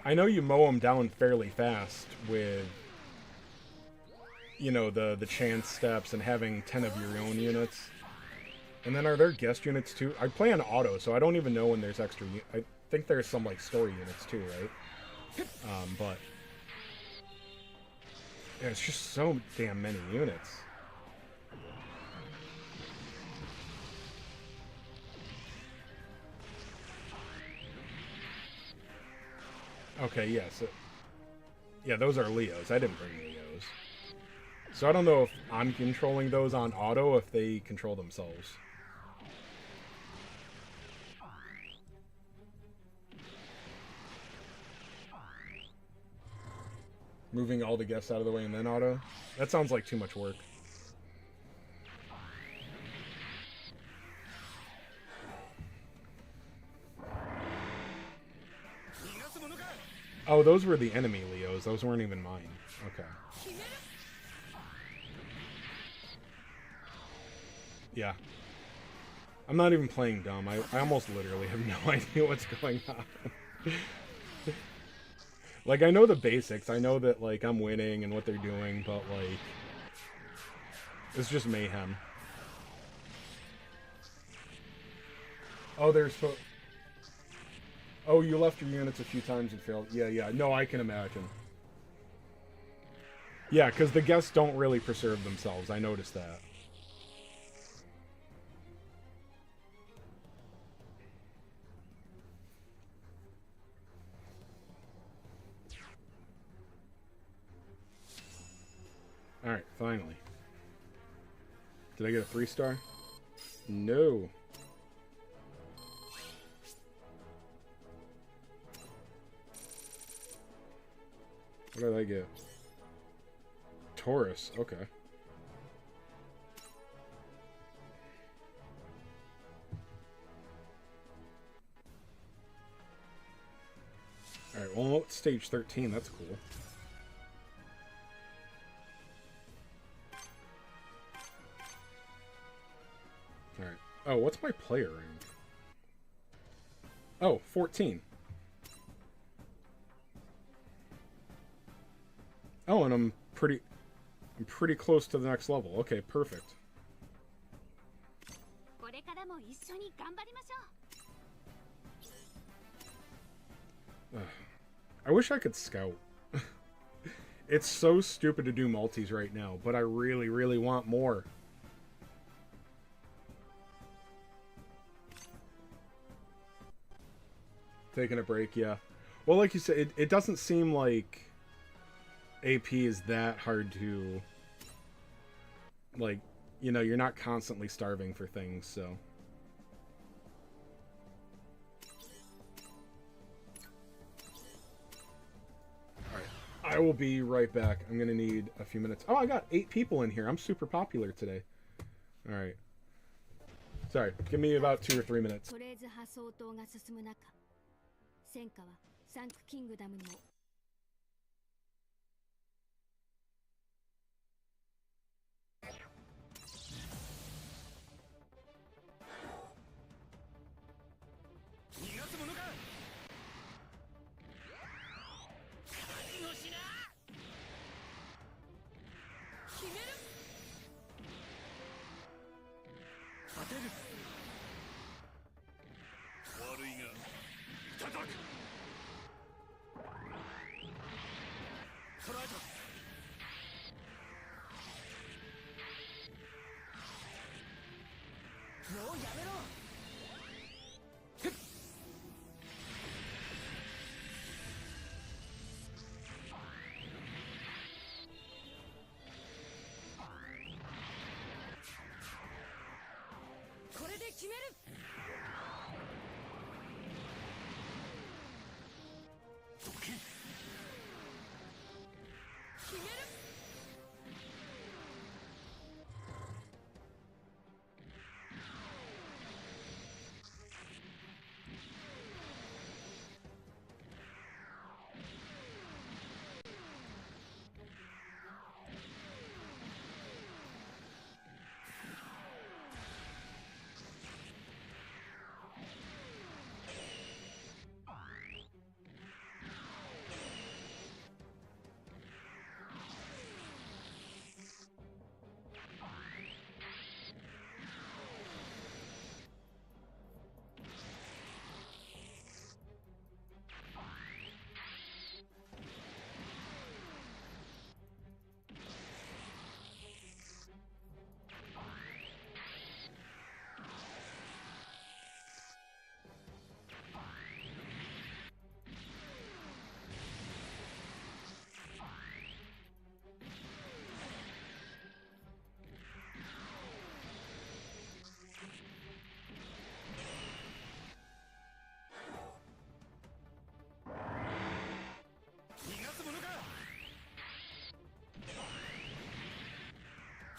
I know you mow them down fairly fast with, you know, the chance steps and having 10 of your own units. And then are there guest units too? I play on auto, so I don't even know when there's extra... I think there's some, like, story units too, right? But... yeah, it's just so damn many units. Okay, yeah, so... yeah, those are Leos. I didn't bring Leos. So I don't know if I'm controlling those on auto, if they control themselves. Moving all the guests out of the way and then auto? That sounds like too much work. Oh, those were the enemy Leos. Those weren't even mine. Okay. Yeah. I'm not even playing dumb. I almost literally have no idea what's going on. Like, I know the basics. I know that, like, I'm winning and what they're doing, but, like... it's just mayhem. Oh, there's... oh, you left your units a few times and failed. Yeah, yeah. No, I can imagine. Yeah, because the guests don't really preserve themselves. I noticed that. Alright, finally. Did I get a 3-star? No. What did I get? Taurus. Okay. Alright, well, it's stage 13. That's cool. Alright. Oh, what's my player rank? Oh, 14. Oh, and I'm pretty close to the next level. Okay, perfect. I wish I could scout. It's so stupid to do multis right now, but I really, really want more. Taking a break, yeah. Well, like you said, it doesn't seem like AP is that hard to, like, you know, you're not constantly starving for things, so. Alright, I will be right back. I'm gonna need a few minutes. Oh, I got 8 people in here. I'm super popular today. Alright. Sorry, give me about 2 or 3 minutes.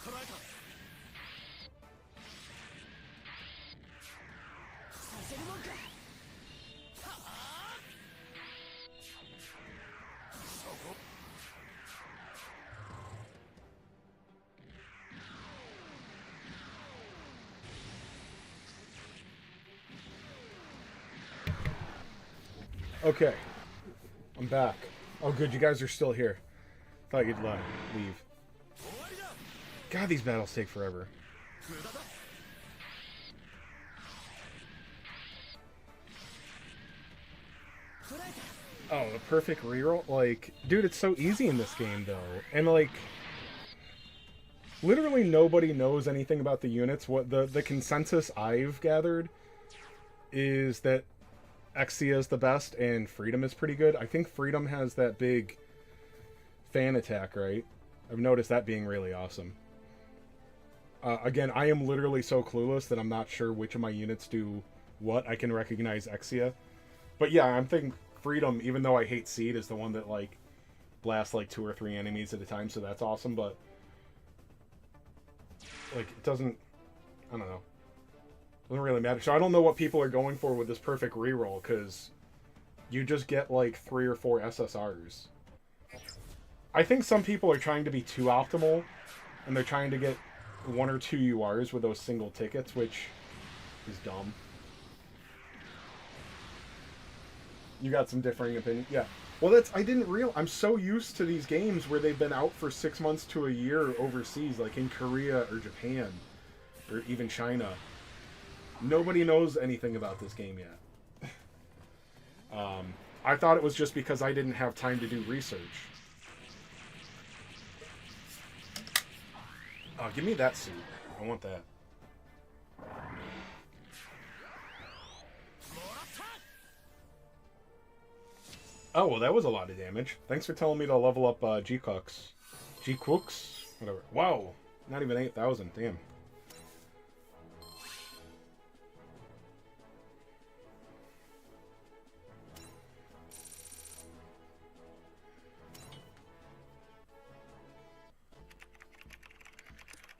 捉えた。させるもんか。はあ。そこ。Okay, I'm back. Oh, good, you guys are still here. Thought you'd leave. God, these battles take forever. Oh, the perfect reroll? Like, dude, it's so easy in this game, though. And, like, literally nobody knows anything about the units. What the consensus I've gathered is that Exia is the best and Freedom is pretty good. I think Freedom has that big fan attack, right? I've noticed that being really awesome. Again, I am literally so clueless that I'm not sure which of my units do what. I can recognize Exia. But yeah, I'm thinking Freedom, even though I hate Seed, is the one that, like, blasts, like, 2 or 3 enemies at a time, so that's awesome, but... Like, it doesn't... I don't know. Doesn't really matter. So I don't know what people are going for with this perfect reroll, because you just get, like, 3 or 4 SSRs. I think some people are trying to be too optimal, and they're trying to get 1 or 2 URs with those single tickets, which is dumb. You got some differing opinions. Yeah. Well, I didn't realize... I'm so used to these games where they've been out for 6 months to a year overseas, like in Korea or Japan, or even China. Nobody knows anything about this game yet. I thought it was just because I didn't have time to do research. Oh, give me that suit. I want that. Oh, well, that was a lot of damage. Thanks for telling me to level up G-Cooks. G-Cooks? Whatever. Wow. Not even 8,000. Damn.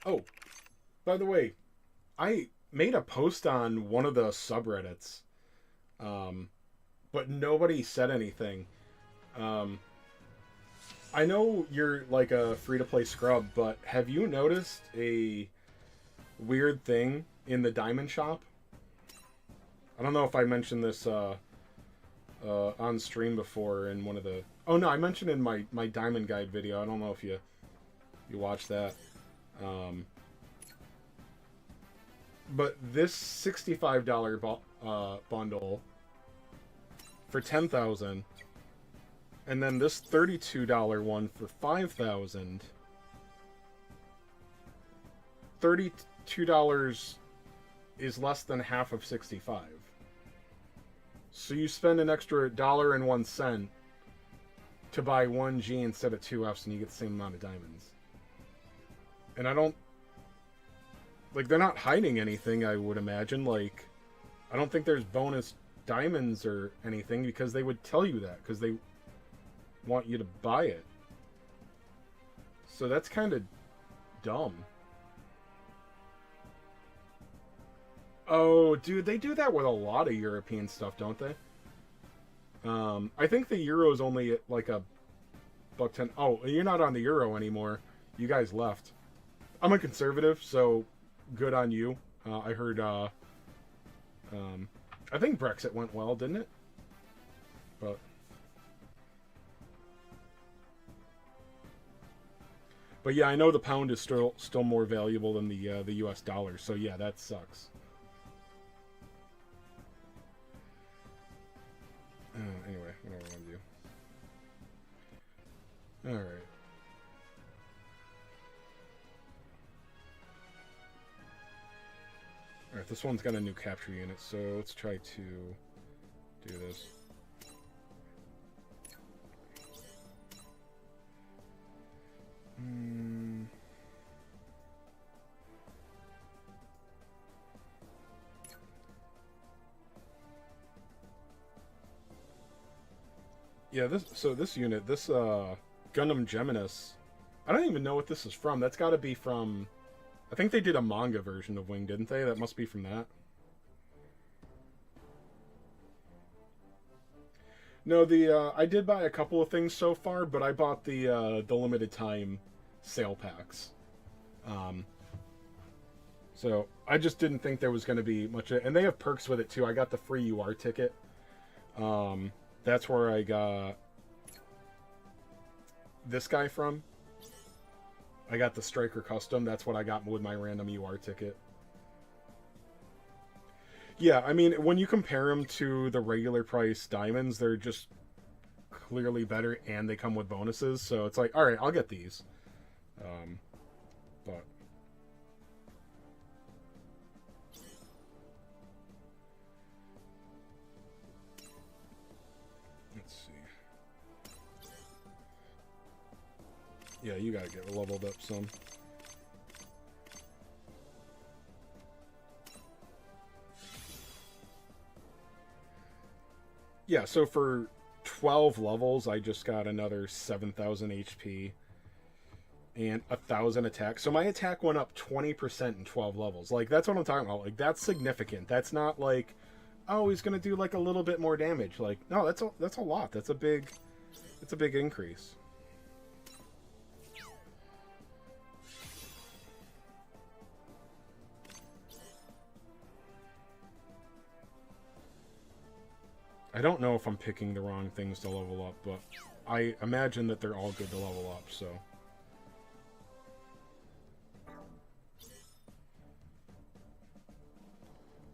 Oh, by the way, I made a post on one of the subreddits, but nobody said anything. I know you're like a free-to-play scrub, but have you noticed a weird thing in the diamond shop? I don't know if I mentioned this on stream before in one of the... Oh no, I mentioned in my diamond guide video. I don't know if you watched that. But this $65 bundle for 10,000, and then this $32 one for 5,000. $32 is less than half of 65. So you spend an extra $1.01 to buy 1 G instead of 2 Fs, and you get the same amount of diamonds. And I don't... Like, they're not hiding anything, I would imagine. Like, I don't think there's bonus diamonds or anything, because they would tell you that, because they want you to buy it. So that's kind of dumb. Oh, dude, they do that with a lot of European stuff, don't they? I think the Euro's only like $1.10. Oh, you're not on the Euro anymore. You guys left. I'm a conservative, so good on you. I heard, I think Brexit went well, didn't it? But yeah, I know the pound is still more valuable than the U.S. dollar, so yeah, that sucks. Anyway, what do I want to do? Alright. Alright, this one's got a new capture unit, so let's try to do this. Yeah, this unit, this Gundam Geminis, I don't even know what this is from. That's got to be from... I think they did a manga version of Wing, didn't they? That must be from that. No, I did buy a couple of things so far, but I bought the limited time sale packs. So I just didn't think there was going to be much, and they have perks with it too. I got the free UR ticket. That's where I got this guy from. I got the Striker Custom. That's what I got with my random UR ticket. Yeah, I mean, when you compare them to the regular price diamonds, they're just clearly better, and they come with bonuses. So it's like, all right, I'll get these. But let's see. Yeah, you gotta get leveled up some. Yeah, so for 12 levels, I just got another 7,000 HP and 1,000 attack. So my attack went up 20% in 12 levels. Like, that's what I'm talking about. Like, that's significant. That's not like, oh, he's gonna do like a little bit more damage. Like, no, that's a lot. That's a big increase. I don't know if I'm picking the wrong things to level up, but I imagine that they're all good to level up, so.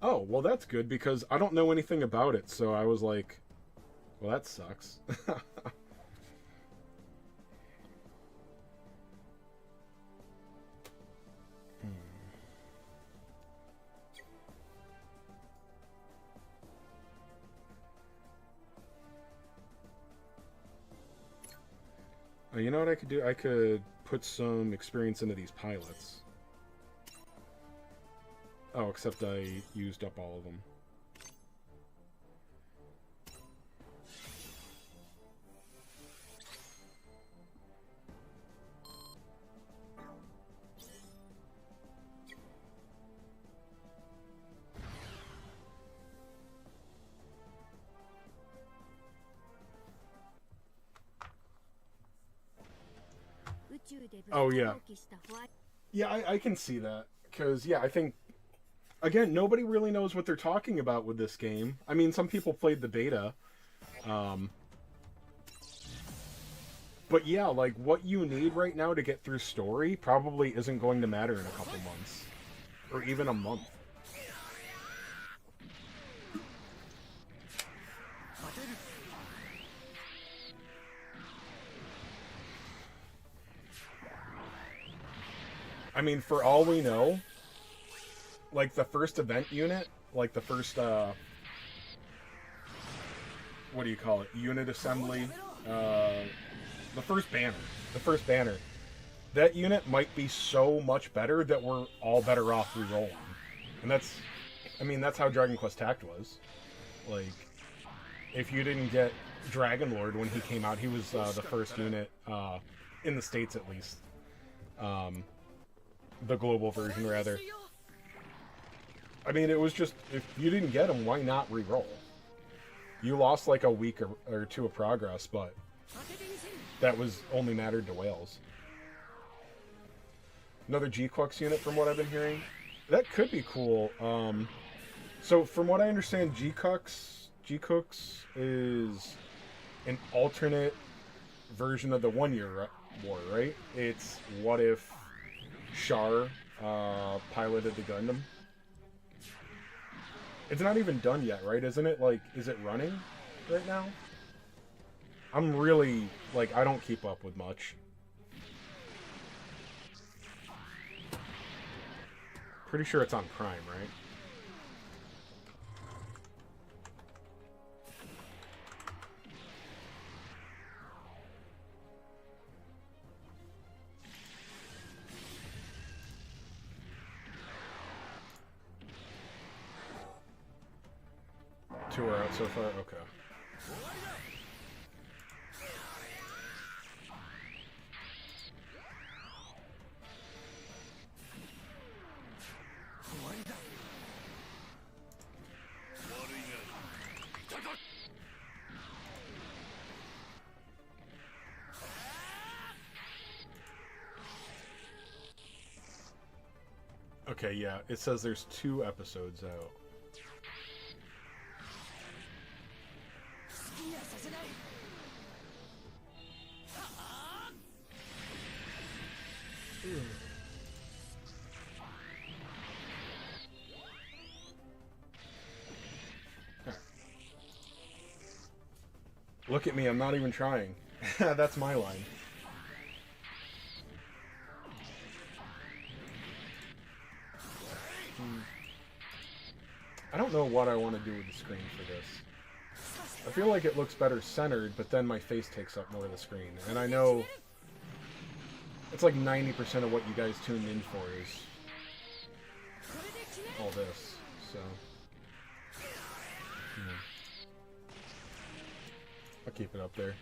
Oh, well that's good because I don't know anything about it, so I was like, well that sucks. You know what I could do? I could put some experience into these pilots. Oh, except I used up all of them. Oh, yeah. Yeah, I can see that. Because, yeah, I think, again, nobody really knows what they're talking about with this game. I mean, some people played the beta. But, yeah, like, what you need right now to get through story probably isn't going to matter in a couple months. Or even a month. I mean, for all we know, like the first event unit, like the first, what do you call it? Unit assembly, the first banner, that unit might be so much better that we're all better off re-rolling. And that's, I mean, that's how Dragon Quest Tact was. Like, if you didn't get Dragon Lord when he came out, he was the first unit, in the States at least. The global version, rather. I mean, it was just, if you didn't get him, why not re-roll? You lost like a week or two of progress, but that was only mattered to whales. Another G-Quux unit from what I've been hearing. That could be cool. So from what I understand, G-Quux is an alternate version of the 1 Year War, right? It's what if Char piloted the Gundam. It's not even done yet, right? Isn't it? Like, is it running right now? I'm really, like, I don't keep up with much. Pretty sure it's on Prime, right? Two are out so far? Okay. Okay, yeah, it says there's 2 episodes out. Look at me, I'm not even trying. That's my line. I don't know what I want to do with the screen for this. I feel like it looks better centered, but then my face takes up more of the screen. And I know it's like 90% of what you guys tuned in for is all this, so... I'll keep it up there.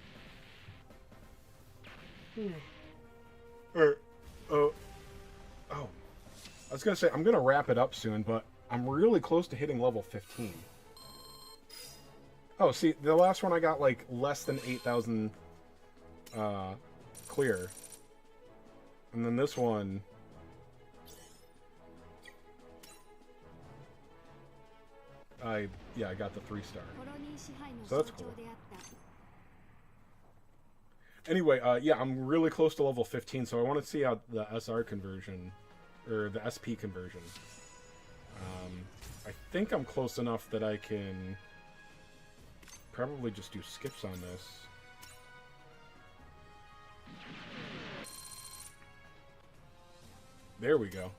Or, oh, I was gonna say I'm gonna wrap it up soon, but I'm really close to hitting level 15. Oh, see, the last one I got like less than 8,000 clear, and then this one. I got the 3-star. So that's cool. Anyway, yeah, I'm really close to level 15, so I want to see how the SR conversion, or the SP conversion. I think I'm close enough that I can probably just do skips on this. There we go.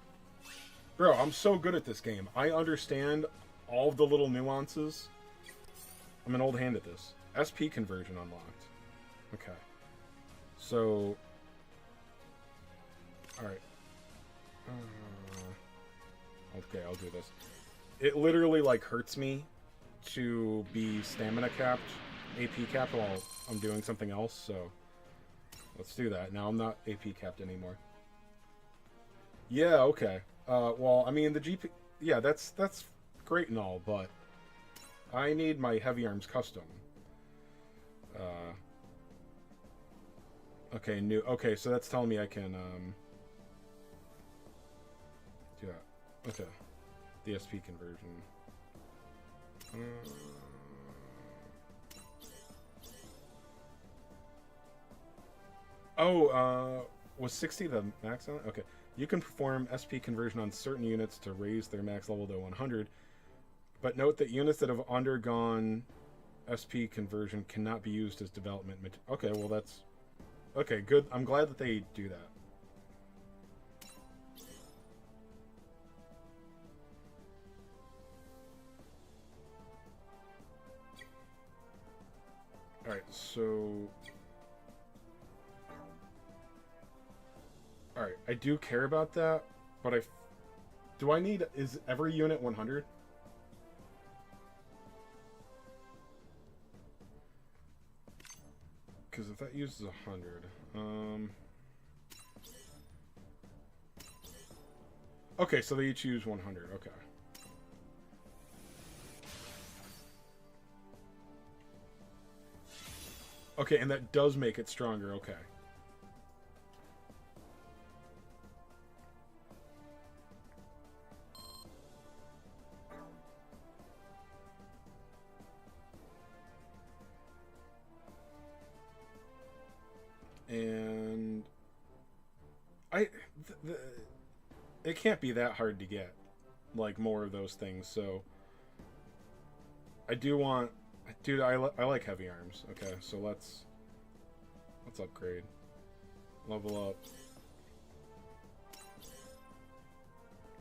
Bro, I'm so good at this game. I understand all of the little nuances. I'm an old hand at this. SP conversion unlocked. Okay. So... Alright. Okay, I'll do this. It literally, like, hurts me to be stamina capped, AP capped while I'm doing something else, so... Let's do that. Now I'm not AP capped anymore. Yeah, okay. Well, I mean, the GP... Yeah, that's great and all, but... I need my Heavy Arms custom. Okay, new... Okay, so that's telling me I can, do that. Okay. The SP conversion. Was 60 the max on it? Okay. You can perform SP conversion on certain units to raise their max level to 100, but note that units that have undergone SP conversion cannot be used as development material. Okay, well that's... Okay, good. I'm glad that they do that. Alright, so... Alright, I do care about that, but do I need... Is every unit 100? Because if that uses 100... Okay, so they each use 100, okay. Okay, and that does make it stronger, okay. And... it can't be that hard to get, like, more of those things, so... I do want... Dude, I like Heavy Arms. Okay, so let's upgrade. Level up.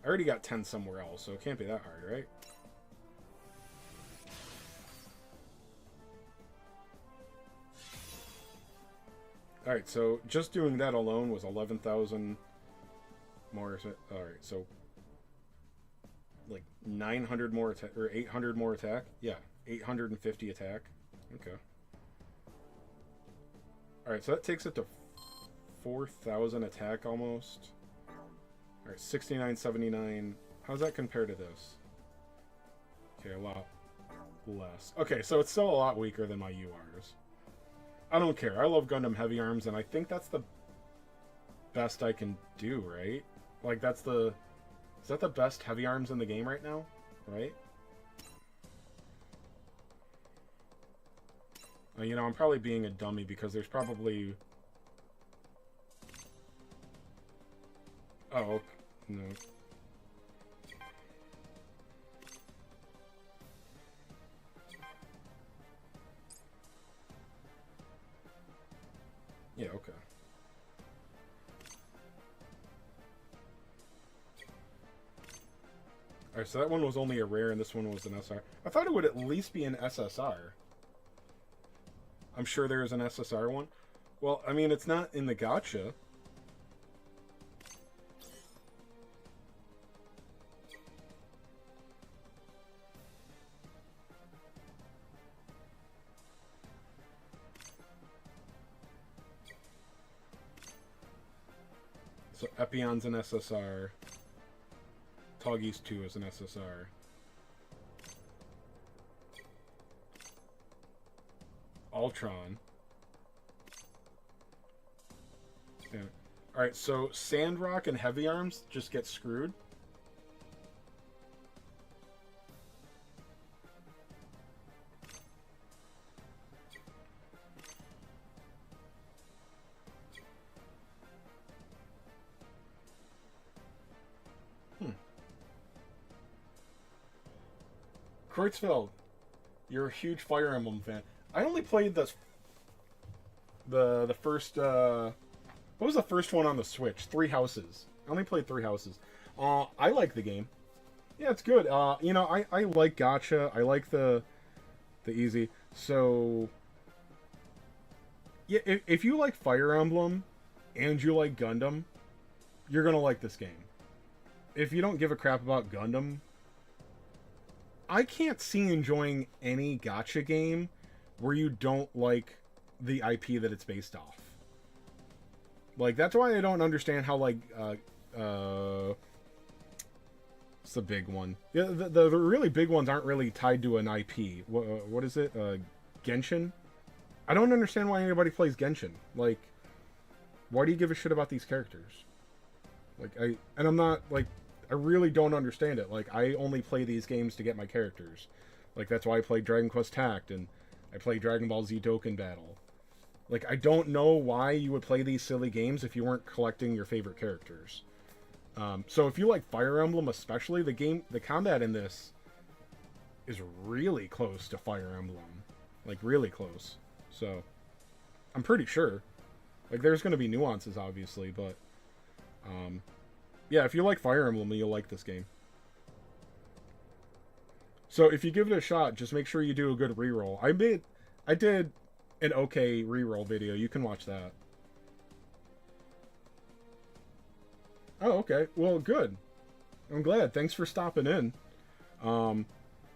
I already got 10 somewhere else, so it can't be that hard, right? Alright, so just doing that alone was 11,000 more. Alright, so like 900 more attack, or 800 more attack? Yeah, 850 attack. Okay. Alright, so that takes it to 4,000 attack almost. Alright, 6979. How's that compare to this? Okay, a lot less. Okay, so it's still a lot weaker than my URs. I don't care. I love Gundam Heavy Arms, and I think that's the best I can do, right? Like, that's the... Is that the best Heavy Arms in the game right now? Right? You know, I'm probably being a dummy because there's probably... Oh, no. Yeah, okay. Alright, so that one was only a rare and this one was an SR. I thought it would at least be an SSR. I'm sure there is an SSR one. Well, I mean, it's not in the gacha. So Epion's an SSR. Toggy's 2 is an SSR. Ultron. Yeah. Alright, so Sandrock and Heavy Arms just get screwed. Kreutzfeld, you're a huge Fire Emblem fan. I only played the first what was the first one on the Switch? Three Houses. I only played Three Houses. I like the game. Yeah, it's good. You know, I like gacha. I like the easy. So yeah, if you like Fire Emblem and you like Gundam, you're gonna like this game. If you don't give a crap about Gundam, I can't see enjoying any gacha game where you don't like the IP that it's based off. Like, that's why I don't understand how, like, it's the big one. Yeah, the really big ones aren't really tied to an IP. What is it? Genshin? I don't understand why anybody plays Genshin. Like, why do you give a shit about these characters? Like, I'm not, like, I really don't understand it. Like, I only play these games to get my characters. Like, that's why I played Dragon Quest Tact, and I play Dragon Ball Z Dokkan Battle. Like, I don't know why you would play these silly games if you weren't collecting your favorite characters. So if you like Fire Emblem especially, the combat in this is really close to Fire Emblem. Like, really close. So, I'm pretty sure. Like, there's going to be nuances, obviously, but yeah, if you like Fire Emblem, you'll like this game. So if you give it a shot, just make sure you do a good reroll. I did an okay reroll video. You can watch that. Oh, okay. Well, good. I'm glad. Thanks for stopping in.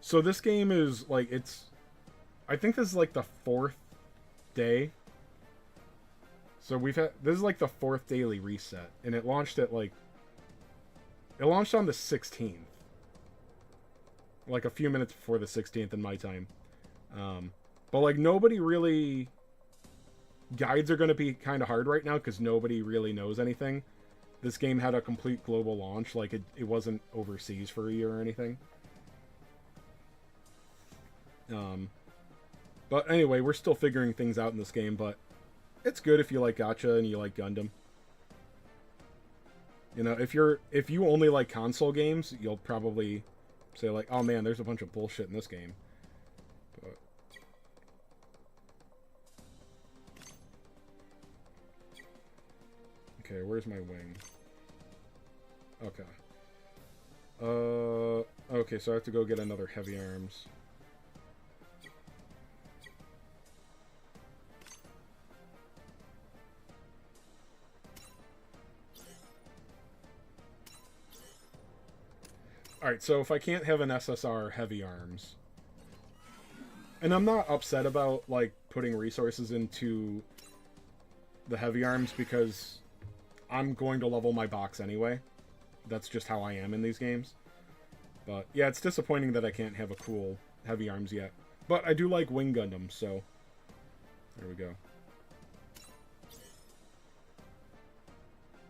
So this game is like, I think this is like the 4th day. So this is like the 4th daily reset, and it launched at like, it launched on the 16th. Like a few minutes before the 16th in my time. But like nobody really... Guides are going to be kind of hard right now because nobody really knows anything. This game had a complete global launch. Like it wasn't overseas for a year or anything. But anyway, we're still figuring things out in this game. But it's good if you like gacha and you like Gundam. You know, if you only like console games, you'll probably say like, oh man, there's a bunch of bullshit in this game. But okay, where's my wing? Okay. Okay, so I have to go get another heavy arms. Alright, so if I can't have an SSR heavy arms, and I'm not upset about, like, putting resources into the heavy arms because I'm going to level my box anyway. That's just how I am in these games. But, yeah, it's disappointing that I can't have a cool heavy arms yet. But I do like Wing Gundam, so there we go.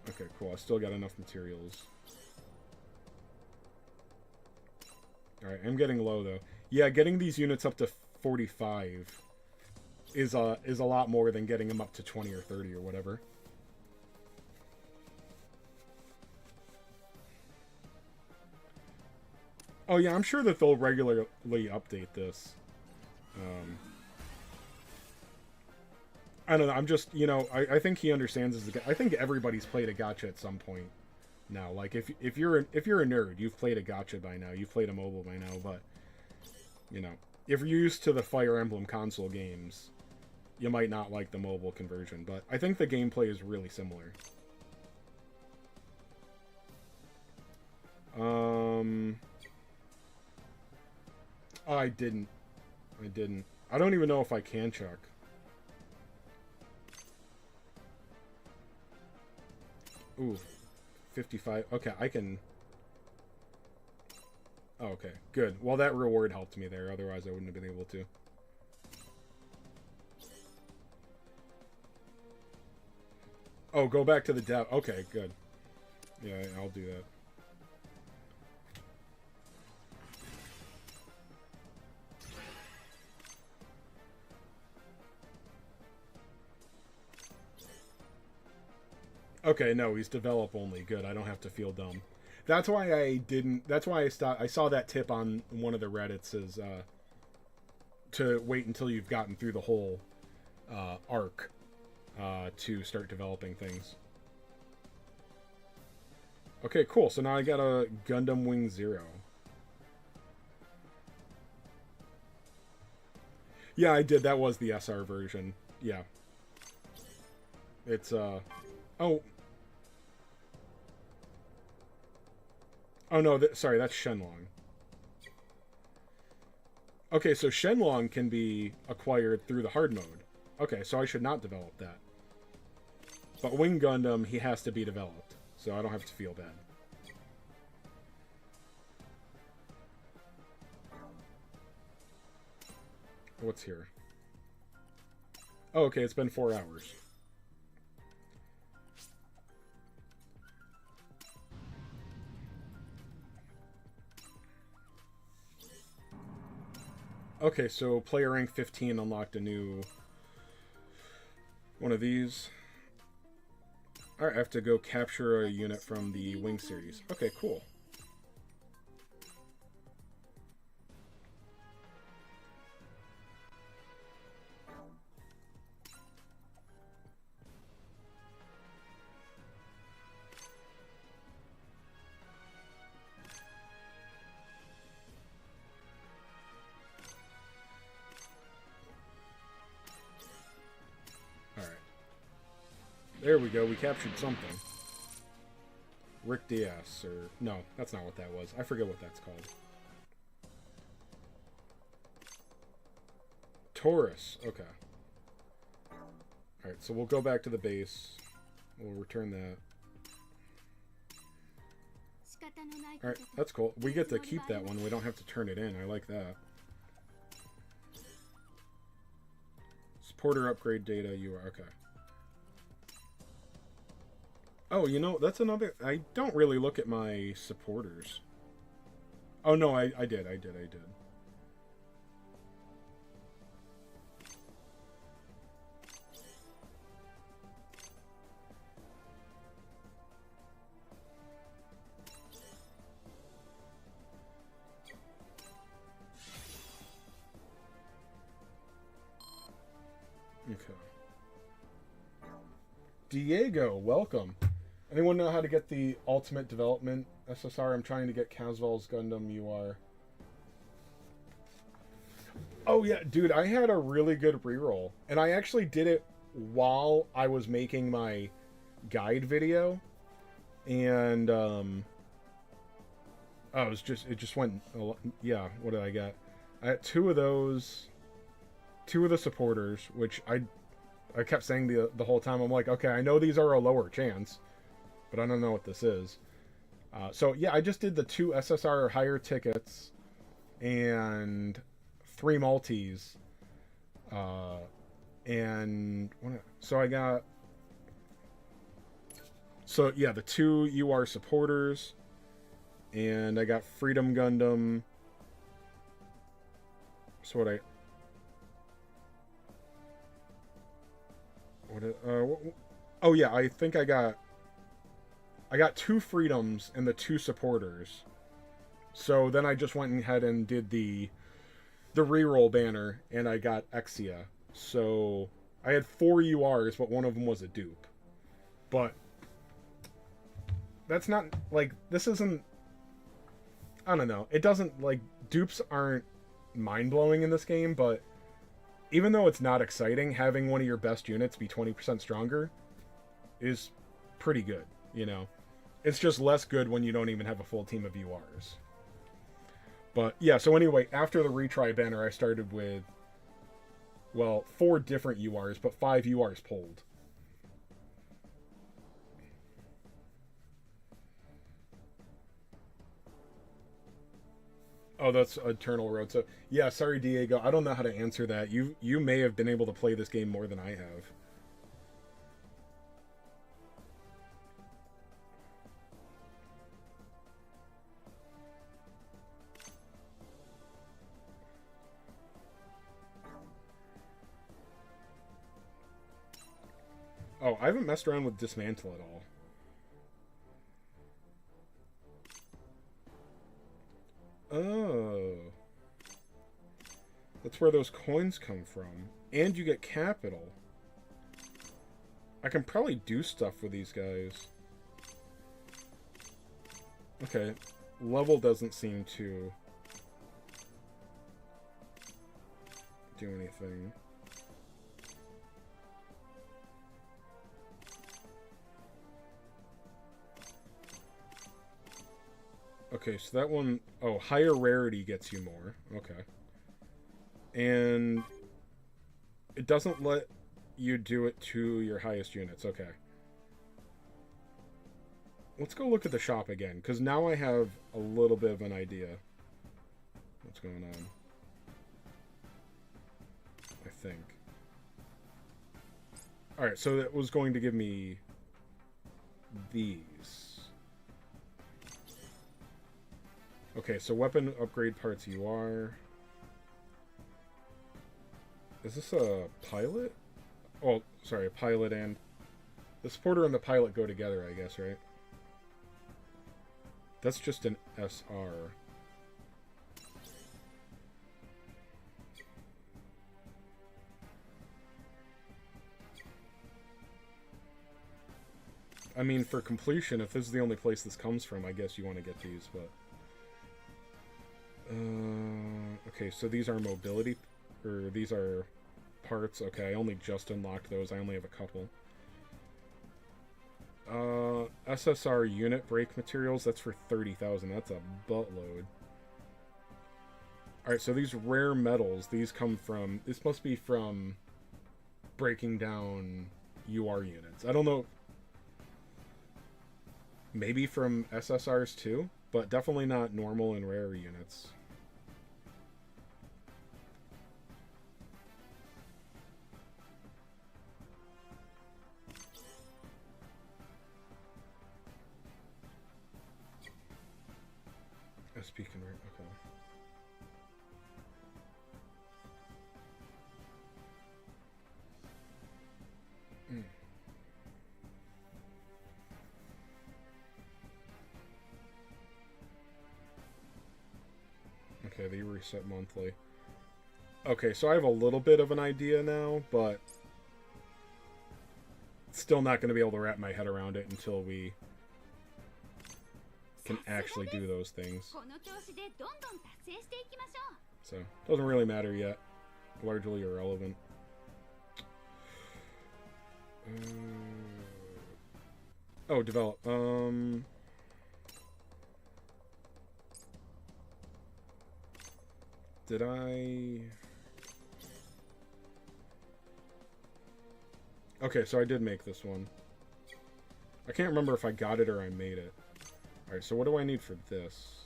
Okay, cool. I still got enough materials. Alright, I'm getting low, though. Yeah, getting these units up to 45 is a lot more than getting them up to 20 or 30 or whatever. Oh, yeah, I'm sure that they'll regularly update this. I don't know, I'm just, you know, I think he understands this. I think everybody's played a gacha at some point now. Like, if you're a nerd, you've played a gacha by now. You've played a mobile by now, but, you know, if you're used to the Fire Emblem console games, you might not like the mobile conversion, but I think the gameplay is really similar. Oh, I didn't. I don't even know if I can check. Ooh, 55. Okay, I can... Oh, okay, good. Well, that reward helped me there. Otherwise, I wouldn't have been able to. Oh, go back to the dev. Okay, good. Yeah, I'll do that. Okay, no, he's develop only. Good, I don't have to feel dumb. That's why I didn't... That's why I stopped... I saw that tip on one of the Reddits as, to wait until you've gotten through the whole arc to start developing things. Okay, cool. So now I got a Gundam Wing Zero. Yeah, I did. That was the SR version. Yeah. It's, Oh. Oh, no. Sorry, that's Shenlong. Okay, so Shenlong can be acquired through the hard mode. Okay, so I should not develop that. But Wing Gundam, he has to be developed. So I don't have to feel bad. What's here? Oh, okay, it's been 4 hours. Okay, so player rank 15 unlocked a new one of these. Alright, I have to go capture a unit from the Wing series. Okay, cool. There we go, we captured something. Rick Diaz, or... No, that's not what that was. I forget what that's called. Taurus, okay. Alright, so we'll go back to the base. We'll return that. Alright, that's cool. We get to keep that one. We don't have to turn it in. I like that. Supporter upgrade data, you are... Okay. Oh, you know, that's another... I don't really look at my supporters. Oh, no, I did. Okay. Diego, welcome. Anyone know how to get the Ultimate Development SSR? I'm trying to get Casval's Gundam UR. Oh yeah, dude, I had a really good reroll. And I actually did it while I was making my guide video. And, oh, it just went, yeah, what did I get? I had two of those, two of the supporters, which I kept saying the whole time. I'm like, okay, I know these are a lower chance, but I don't know what this is. So yeah, I just did the 2 SSR higher tickets and 3 multis. And so I got, so yeah, the 2 UR supporters, and I got Freedom Gundam. So oh yeah, I think I got 2 freedoms and the 2 supporters. So then I just went ahead and did the reroll banner, and I got Exia. So I had 4 URs, but one of them was a dupe. But that's not, like, this isn't, I don't know. It doesn't, like, dupes aren't mind-blowing in this game, but even though it's not exciting, having one of your best units be 20% stronger is pretty good, you know? It's just less good when you don't even have a full team of URs. But yeah, so anyway, after the retry banner, I started with, well, 4 different URs, but 5 URs pulled. Oh, that's Eternal Road. So yeah, sorry, Diego. I don't know how to answer that. You may have been able to play this game more than I have. Oh, I haven't messed around with Dismantle at all. Oh. That's where those coins come from. And you get capital. I can probably do stuff with these guys. Okay. Level doesn't seem to do anything. Okay, so that one... Oh, higher rarity gets you more. Okay. And it doesn't let you do it to your highest units. Okay. Let's go look at the shop again, because now I have a little bit of an idea what's going on. I think. Alright, so that was going to give me these. Okay, so weapon upgrade parts you are. Is this a pilot? Oh, sorry, a pilot and... The supporter and the pilot go together, I guess, right? That's just an SR. I mean, for completion, if this is the only place this comes from, I guess you want to get these, but... okay, so these are mobility... Or these are parts. Okay, I only just unlocked those. I only have a couple. SSR unit brake materials. That's for 30,000. That's a buttload. Alright, so these rare metals, these come from... This must be from breaking down UR units. I don't know. Maybe from SSRs too, but definitely not normal and rare units. SP convert, okay. Okay, they reset monthly. Okay, so I have a little bit of an idea now, but still not going to be able to wrap my head around it until we can actually do those things. So, doesn't really matter yet. Largely irrelevant. Oh, develop. Did I... Okay, so I did make this one. I can't remember if I got it or I made it. Alright, so what do I need for this?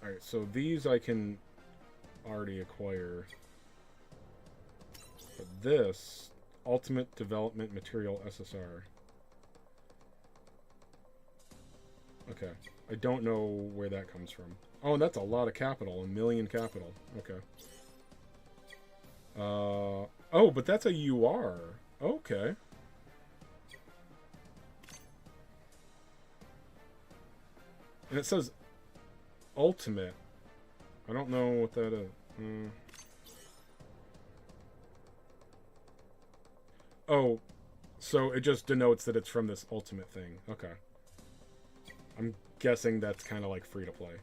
Alright, so these I can already acquire. But this, Ultimate Development Material SSR. Okay, I don't know where that comes from. Oh, and that's a lot of capital, 1 million capital. Okay. Oh, but that's a UR. Okay. And it says Ultimate. I don't know what that is. Oh, so it just denotes that it's from this Ultimate thing. Okay. I'm guessing that's kind of like free to play.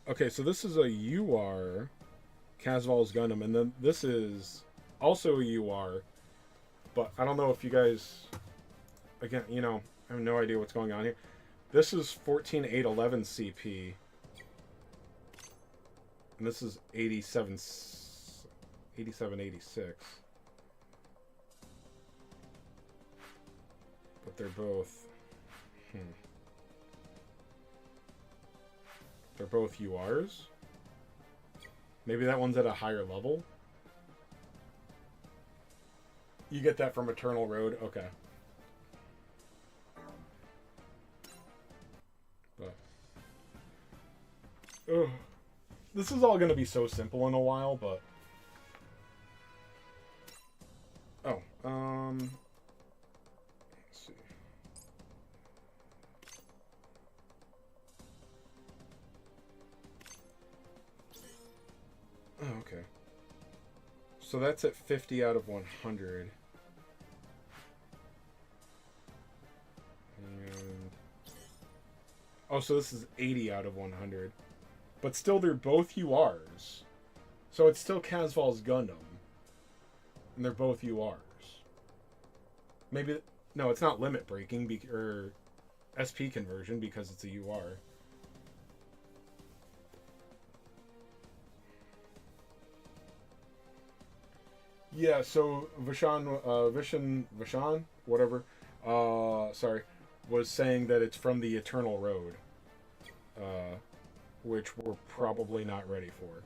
Okay, so this is a UR, Casval's Gundam, and then this is also a UR, but I don't know if you guys, again, you know, I have no idea what's going on here. This is 14811 CP, and this is 8786. But they're both... They're both URs? Maybe that one's at a higher level? You get that from Eternal Road? Okay. But... Ugh. This is all going to be so simple in a while, but... Oh, let's see. Oh, okay. So that's at 50 out of 100. And... Oh, so this is 80 out of 100. But still, they're both URs. So it's still Casval's Gundam. And they're both URs. Maybe... No, it's not limit breaking, or SP conversion, because it's a UR. Yeah, so Vishan, whatever, sorry, was saying that it's from the Eternal Road, which we're probably not ready for.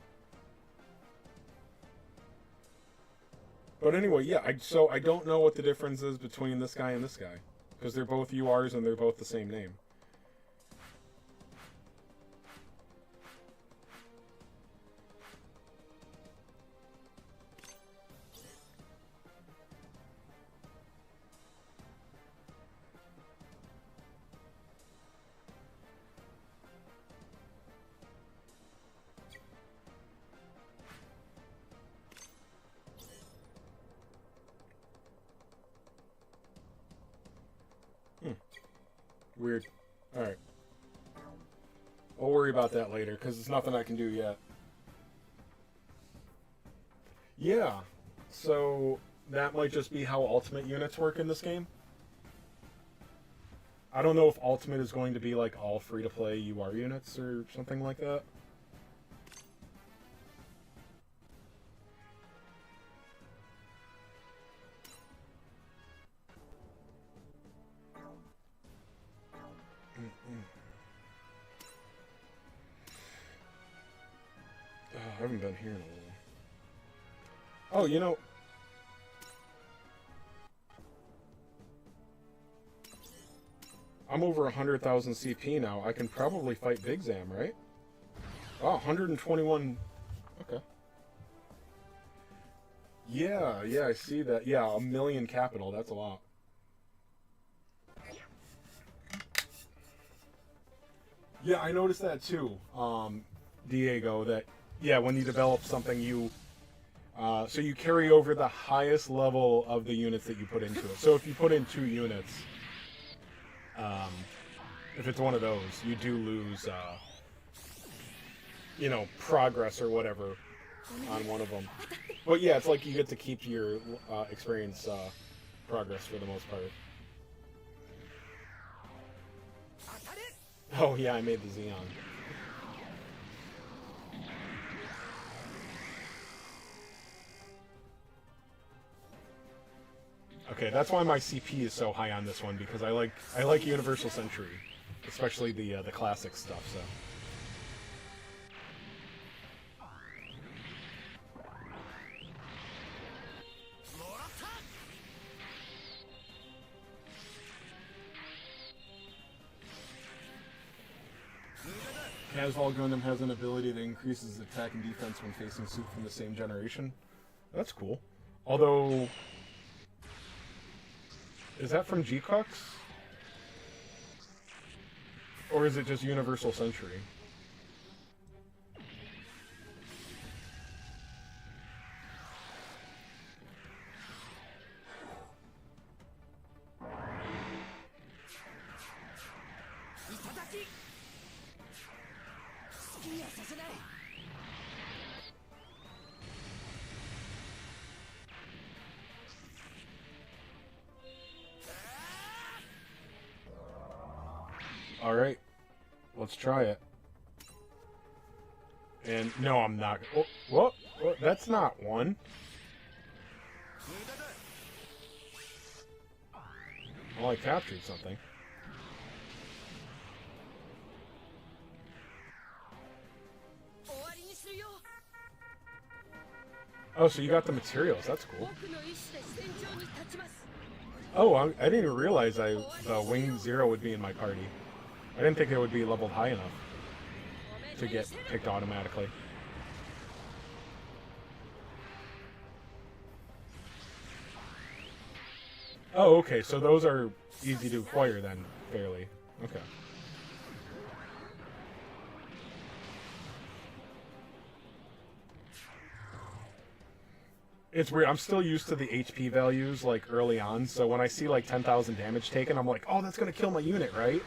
But anyway, yeah, I don't know what the difference is between this guy and this guy, because they're both URs and they're both the same name. Weird. Alright. We'll worry about that later, because there's nothing I can do yet. Yeah. So, that might just be how Ultimate units work in this game. I don't know if Ultimate is going to be like all free-to-play UR units or something like that. I haven't been here in a while. Oh, you know... I'm over 100,000 CP now. I can probably fight Big Zam, right? Oh, 121... Okay. Yeah, I see that. Yeah, 1 million capital. That's a lot. Yeah, I noticed that too, Diego, that... Yeah, when you develop something, you... so you carry over the highest level of the units that you put into it. So if you put in 2 units, if it's one of those, you do lose, you know, progress or whatever on one of them. But yeah, it's like you get to keep your experience progress for the most part. Oh yeah, I made the Xeon. Okay, that's why my CP is so high on this one, because I like Universal Century, especially the classic stuff. So. Casval Gundam has an ability that increases attack and defense when facing suit from the same generation. That's cool. Although... Is that from G-Cux? Or is it just Universal Century? Alright, let's try it. And no, I'm not. Oh, what? That's not one. Well, I captured something. Oh, so you got the materials. That's cool. Oh, I didn't even realize the Wing Zero would be in my party. I didn't think it would be leveled high enough to get picked automatically. Oh, okay, so those are easy to acquire then, fairly. Okay. It's weird. I'm still used to the HP values, like, early on, so when I see, like, 10,000 damage taken, I'm like, oh, that's gonna kill my unit, right?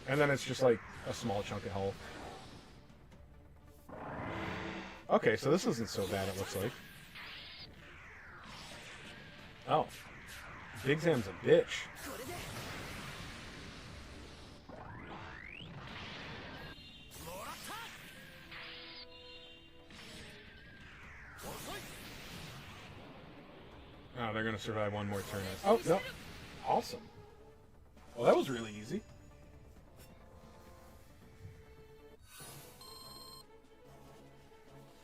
And then it's just, like, a small chunk of health. Okay, so this isn't so bad, it looks like. Oh. Big Zam's a bitch. Oh, they're gonna survive one more turn. Oh, no. Awesome. Well, that was really easy.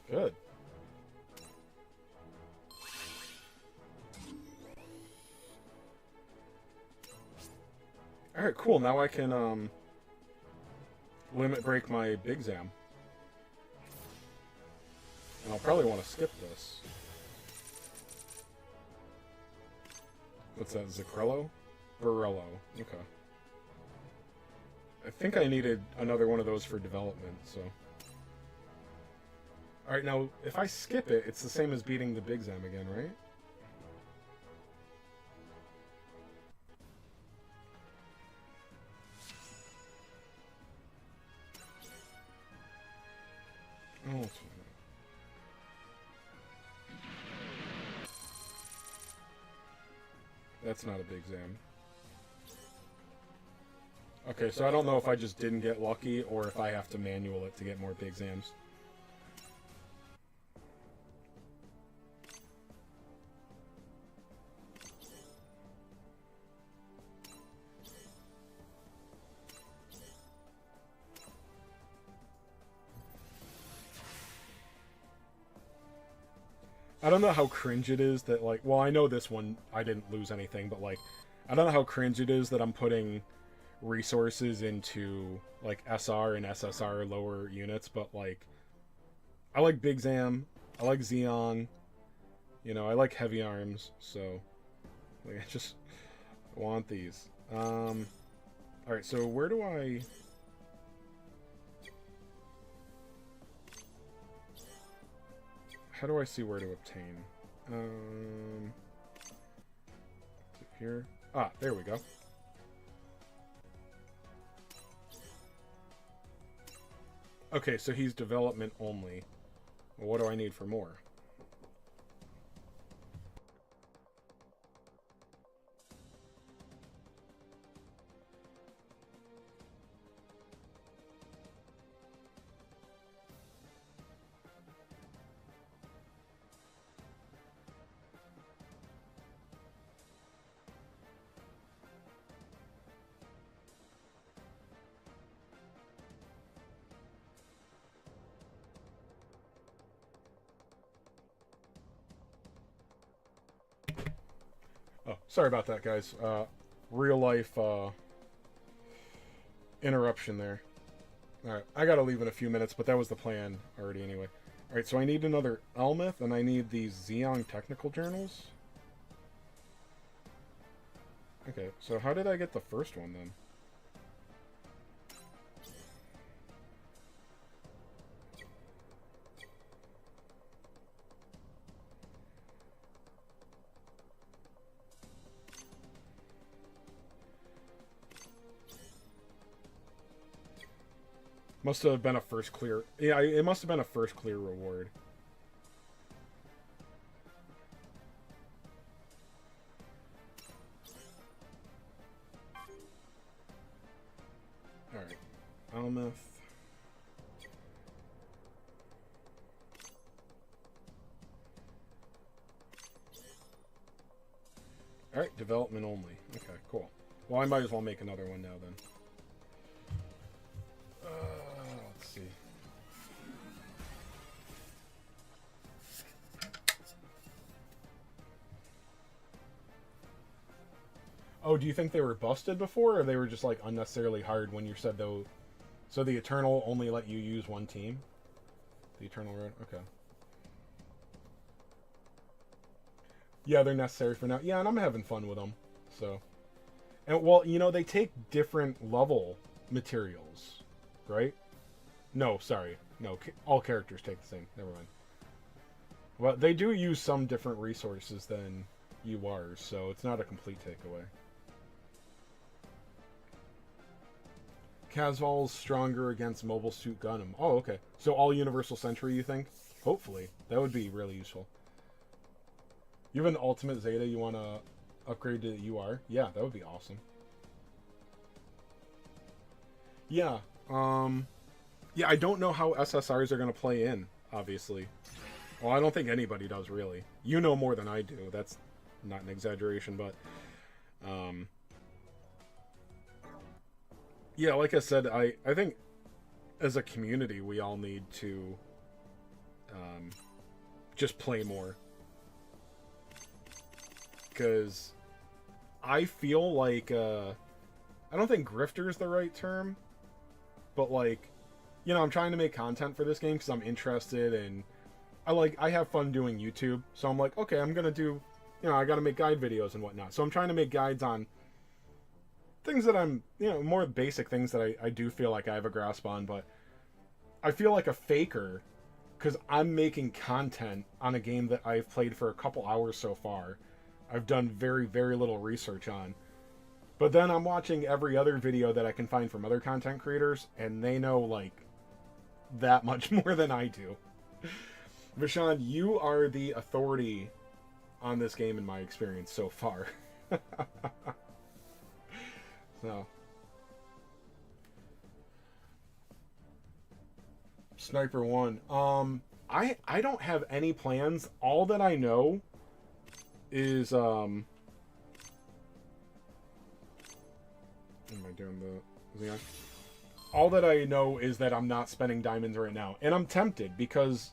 Good. Alright, cool. Now I can, limit break my Big Zam. And I'll probably want to skip this. What's that, Zacrello? Barello. Okay. I think I needed another one of those for development, so... Alright, now, if I skip it, it's the same as beating the Big Zam again, right? Oh, that's not a Big Zam. Okay, so I don't know if I just didn't get lucky or if I have to manual it to get more Big Zams. I don't know how cringe it is that, like, well, I know this one, I didn't lose anything, but, like, I don't know how cringe it is that I'm putting resources into, like, SR and SSR lower units, but, like, I like Big Zam, I like Xeon, you know, I like heavy arms, so, like, I just want these. Alright, so where do I... How do I see where to obtain? Here? Ah, there we go. Okay, so he's development only. Well, what do I need for more? Oh, sorry about that, guys. Real life interruption there. Alright, I gotta leave in a few minutes, but that was the plan already anyway. Alright, so I need another Elmeth, and I need these Xeon technical journals. Okay, so how did I get the first one then? Must have been a first clear... Yeah, it must have been a first clear reward. Alright. Almeth. Alright, development only. Okay, cool. Well, I might as well make another one now then. Let's see. Oh, do you think they were busted before, or they were just like unnecessarily hard when you said though? So the Eternal only let you use one team? The Eternal Road? Okay. Yeah, they're necessary for now. Yeah, and I'm having fun with them. So, and well, you know, they take different level materials, right? No, sorry. No, all characters take the same. Never mind. Well, they do use some different resources than URs, so it's not a complete takeaway. Casval's stronger against Mobile Suit Gundam. Oh, okay. So all Universal Century, you think? Hopefully. That would be really useful. You have an Ultimate Zeta you want to upgrade to UR? Yeah, that would be awesome. Yeah. Yeah, I don't know how SSRs are going to play in, obviously. Well, I don't think anybody does, really. You know more than I do. That's not an exaggeration, but... yeah, like I said, I think as a community, we all need to just play more. Because I feel like, I don't think grifter is the right term, but like, you know, I'm trying to make content for this game because I'm interested and I have fun doing YouTube. So I'm like, okay, I'm going to do, you know, I got to make guide videos and whatnot. So I'm trying to make guides on things that I'm, you know, more basic things that I do feel like I have a grasp on, but I feel like a faker because I'm making content on a game that I've played for a couple hours so far. I've done very, very little research on. But then I'm watching every other video that I can find from other content creators, and they know, like, that much more than I do. Vishon, you are the authority on this game in my experience so far. So. Sniper 1. I don't have any plans. All that I know is, am I doing the Xeon? All that I know is that I'm not spending diamonds right now. And I'm tempted because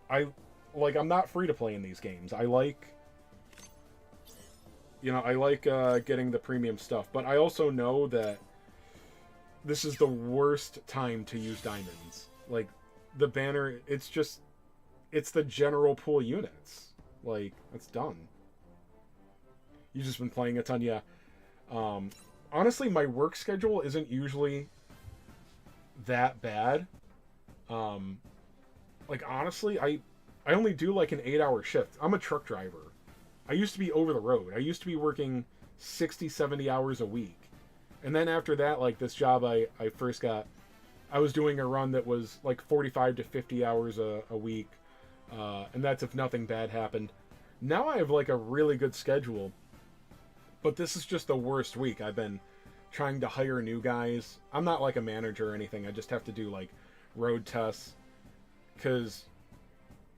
I'm not free to play in these games. I like getting the premium stuff, but I also know that this is the worst time to use diamonds. Like, the banner, it's the general pool units. Like, it's done. You've just been playing a ton, yeah. Honestly, my work schedule isn't usually that bad. Like, honestly, I only do like an 8-hour shift. I'm a truck driver. I used to be over the road. I used to be working 60, 70 hours a week. And then after that, like this job I first got, I was doing a run that was like 45 to 50 hours a week. And that's if nothing bad happened. Now I have like a really good schedule. But this is just the worst week. I've been trying to hire new guys. I'm not like a manager or anything. I just have to do like road tests. Because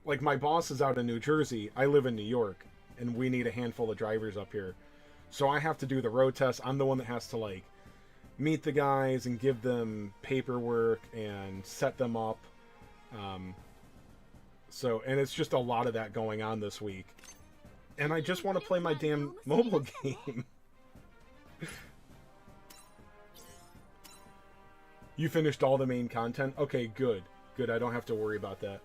like my boss is out in New Jersey. I live in New York. And we need a handful of drivers up here. So I have to do the road tests. I'm the one that has to like meet the guys and give them paperwork and set them up. So, and it's just a lot of that going on this week. And I just want to play my damn mobile game. You finished all the main content? Okay, good. Good, I don't have to worry about that.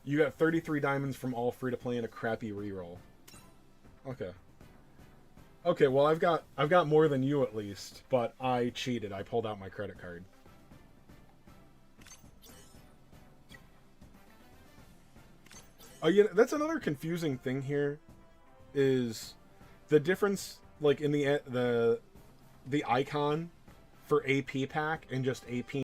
You got 33 diamonds from all free-to-play and a crappy reroll. Okay. Okay, well I've got more than you at least, but I cheated. I pulled out my credit card. Oh yeah, that's another confusing thing here, is the difference like in the icon for AP pack and just AP